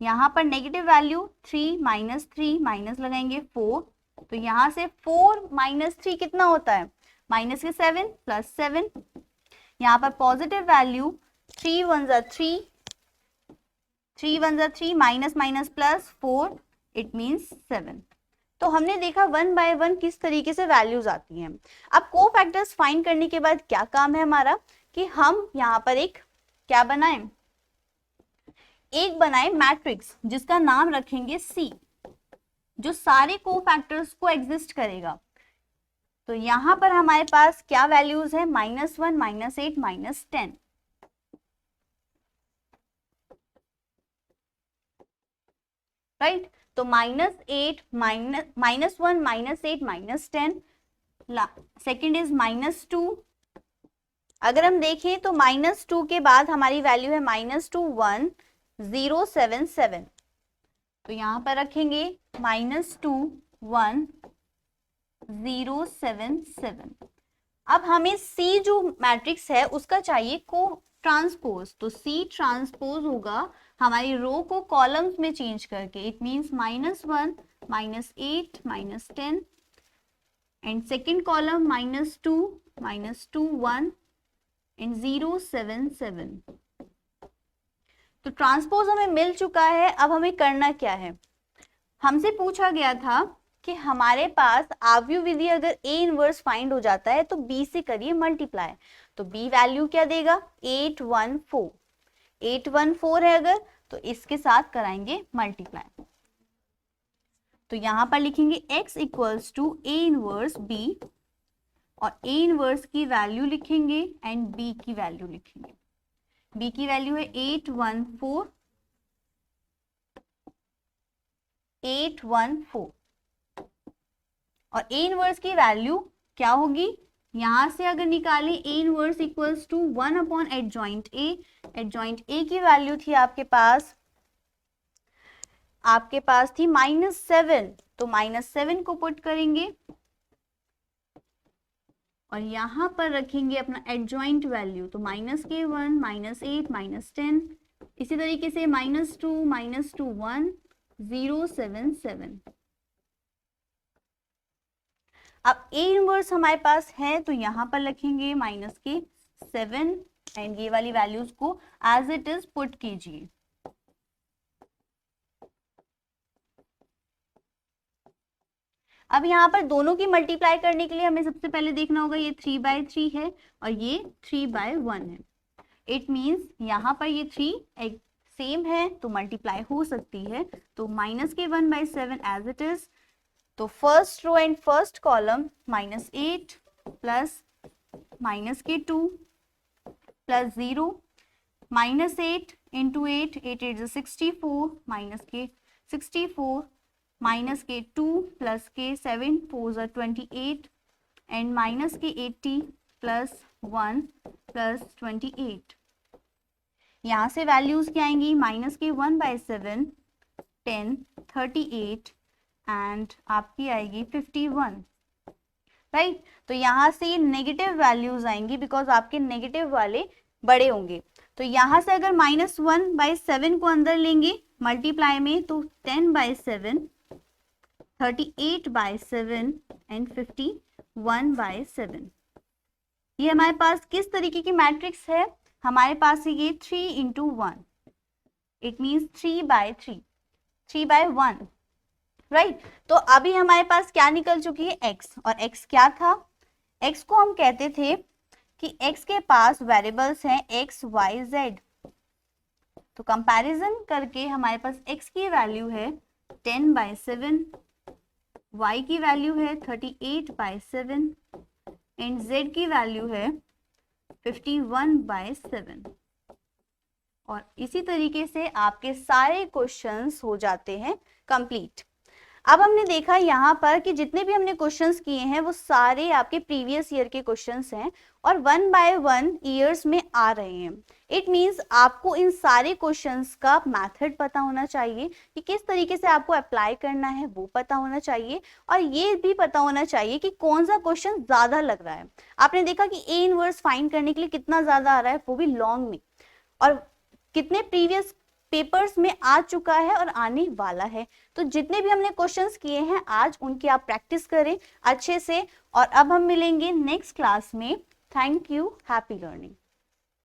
यहाँ पर नेगेटिव वैल्यू 3 -3 माइनस लगाएंगे 4, तो यहाँ से 4 -3 कितना होता है, माइनस के 7 प्लस 7। यहाँ पर पॉजिटिव वैल्यू 3 1 ज़ा 3, 3 1 ज़ा 3 minus minus plus 4, it means 7। तो हमने देखा 1 बाय 1 किस तरीके से वैल्यूज आती हैं। अब कोफैक्टर्स फाइंड करने के बाद क्या काम है हमारा कि हम यहाँ पर एक क्या बनाएं, एक बनाए मैट्रिक्स जिसका नाम रखेंगे C, जो सारे कोफैक्टर्स को एग्जिस्ट करेगा। तो यहाँ पर हमारे पास क्या वैल्यूज है, -1 -8 -10। राइट, तो -8 -1 -8 -10, सेकेंड इज -2। अगर हम देखें तो -2 के बाद हमारी वैल्यू है -2 1 0 7 7, तो यहां पर रखेंगे -2 1 0 7 7। अब हमें C जो मैट्रिक्स है उसका चाहिए को ट्रांसपोज, तो C ट्रांसपोज होगा हमारी रो को कॉलम्स में चेंज करके, it means -1 -8 -10 and second column -2 -2 1 and 0 7 7। तो ट्रांसपोज हमें मिल चुका है। अब हमें करना क्या है, हमसे पूछा गया था कि हमारे पास आव्यूह विधि अगर A इनवर्स फाइंड हो जाता है तो B से करिए मल्टीप्लाई। तो B वैल्यू क्या देगा, 814, 814 है अगर, तो इसके साथ कराएंगे मल्टीप्लाई। तो यहां पर लिखेंगे x equals to A inverse B, और A इनवर्स की वैल्यू लिखेंगे एंड B की वैल्यू लिखेंगे। B की वैल्यू है 814, 814, और A इनवर्स की वैल्यू क्या होगी, यहां से अगर निकालें A inverse equals to 1 upon adjoint A, adjoint A की वैल्यू थी आपके पास थी -7, तो -7 को पुट करेंगे और यहां पर रखेंगे अपना एडजॉइंट वैल्यू, तो -k1 -8 -10, इसी तरीके से -2 -2 1 0 7 7। अब A इनवर्स हमारे पास है तो यहां पर लिखेंगे -7 एंड ये वाली वैल्यूज को एज इट इज पुट कीजिए। अब यहाँ पर दोनों की मल्टीप्लाई करने के लिए हमें सबसे पहले देखना होगा, ये 3/3 है और ये 3/1 है। इट मीन्स यहाँ पर ये 3 एक सेम है तो मल्टीप्लाई हो सकती है, तो -1/7 एज इट इज। तो first row and first column -8 plus -k2 plus 0, -8 into 8, 8 8 64, -k64 -k2 plus k 7 4 28 and -k80 plus 1 plus 28। यहाँ से वैल्यूज क्या आएंगी, -k1/7 10 38 एंड आपकी आएगी 51। राइट, तो यहाँ से नेगेटिव वैल्यूज आएंगी बिकॉज आपके नेगेटिव वाले बड़े होंगे। तो यहाँ से अगर -1/7 को अंदर लेंगे मल्टीप्लाई में, तो 10/7 38/7 एंड 51/7। ये हमारे पास किस तरीके की मैट्रिक्स है, हमारे पास ये 3 into 1, इट मीन्स 3/3, 3/1। राइट, तो अभी हमारे पास क्या निकल चुकी है, x, और x क्या था, x को हम कहते थे कि x के पास वेरिएबल्स हैं x y z। तो कंपैरिजन करके हमारे पास x की वैल्यू है 10/7, y की वैल्यू है 38/7 एंड z की वैल्यू है 51/7। और इसी तरीके से आपके सारे क्वेश्चंस हो जाते हैं कंप्लीट। अब हमने देखा यहाँ पर कि जितने भी हमने क्वेश्चंस किए हैं वो सारे आपके प्रीवियस ईयर के क्वेश्चंस हैं और 1 बाय 1 ईयर्स में आ रहे हैं। इट मींस आपको इन सारे क्वेश्चंस का मेथड पता होना चाहिए कि किस तरीके से आपको अप्लाई करना है, वो पता होना चाहिए और ये भी पता होना चाहिए कि कौन सा क्वेश्चन ज्यादा लग रहा है। आपने देखा कि ए इनवर्स फाइंड करने के लिए कितना ज्यादा आ रहा है, वो भी लॉन्ग में, और कितने प्रीवियस पेपर्स में आ चुका है और आने वाला है। तो जितने भी हमने क्वेश्चंस किए हैं आज उनकी आप प्रैक्टिस करें अच्छे से। और अब हम मिलेंगे नेक्स्ट क्लास में। Thank you, happy learning.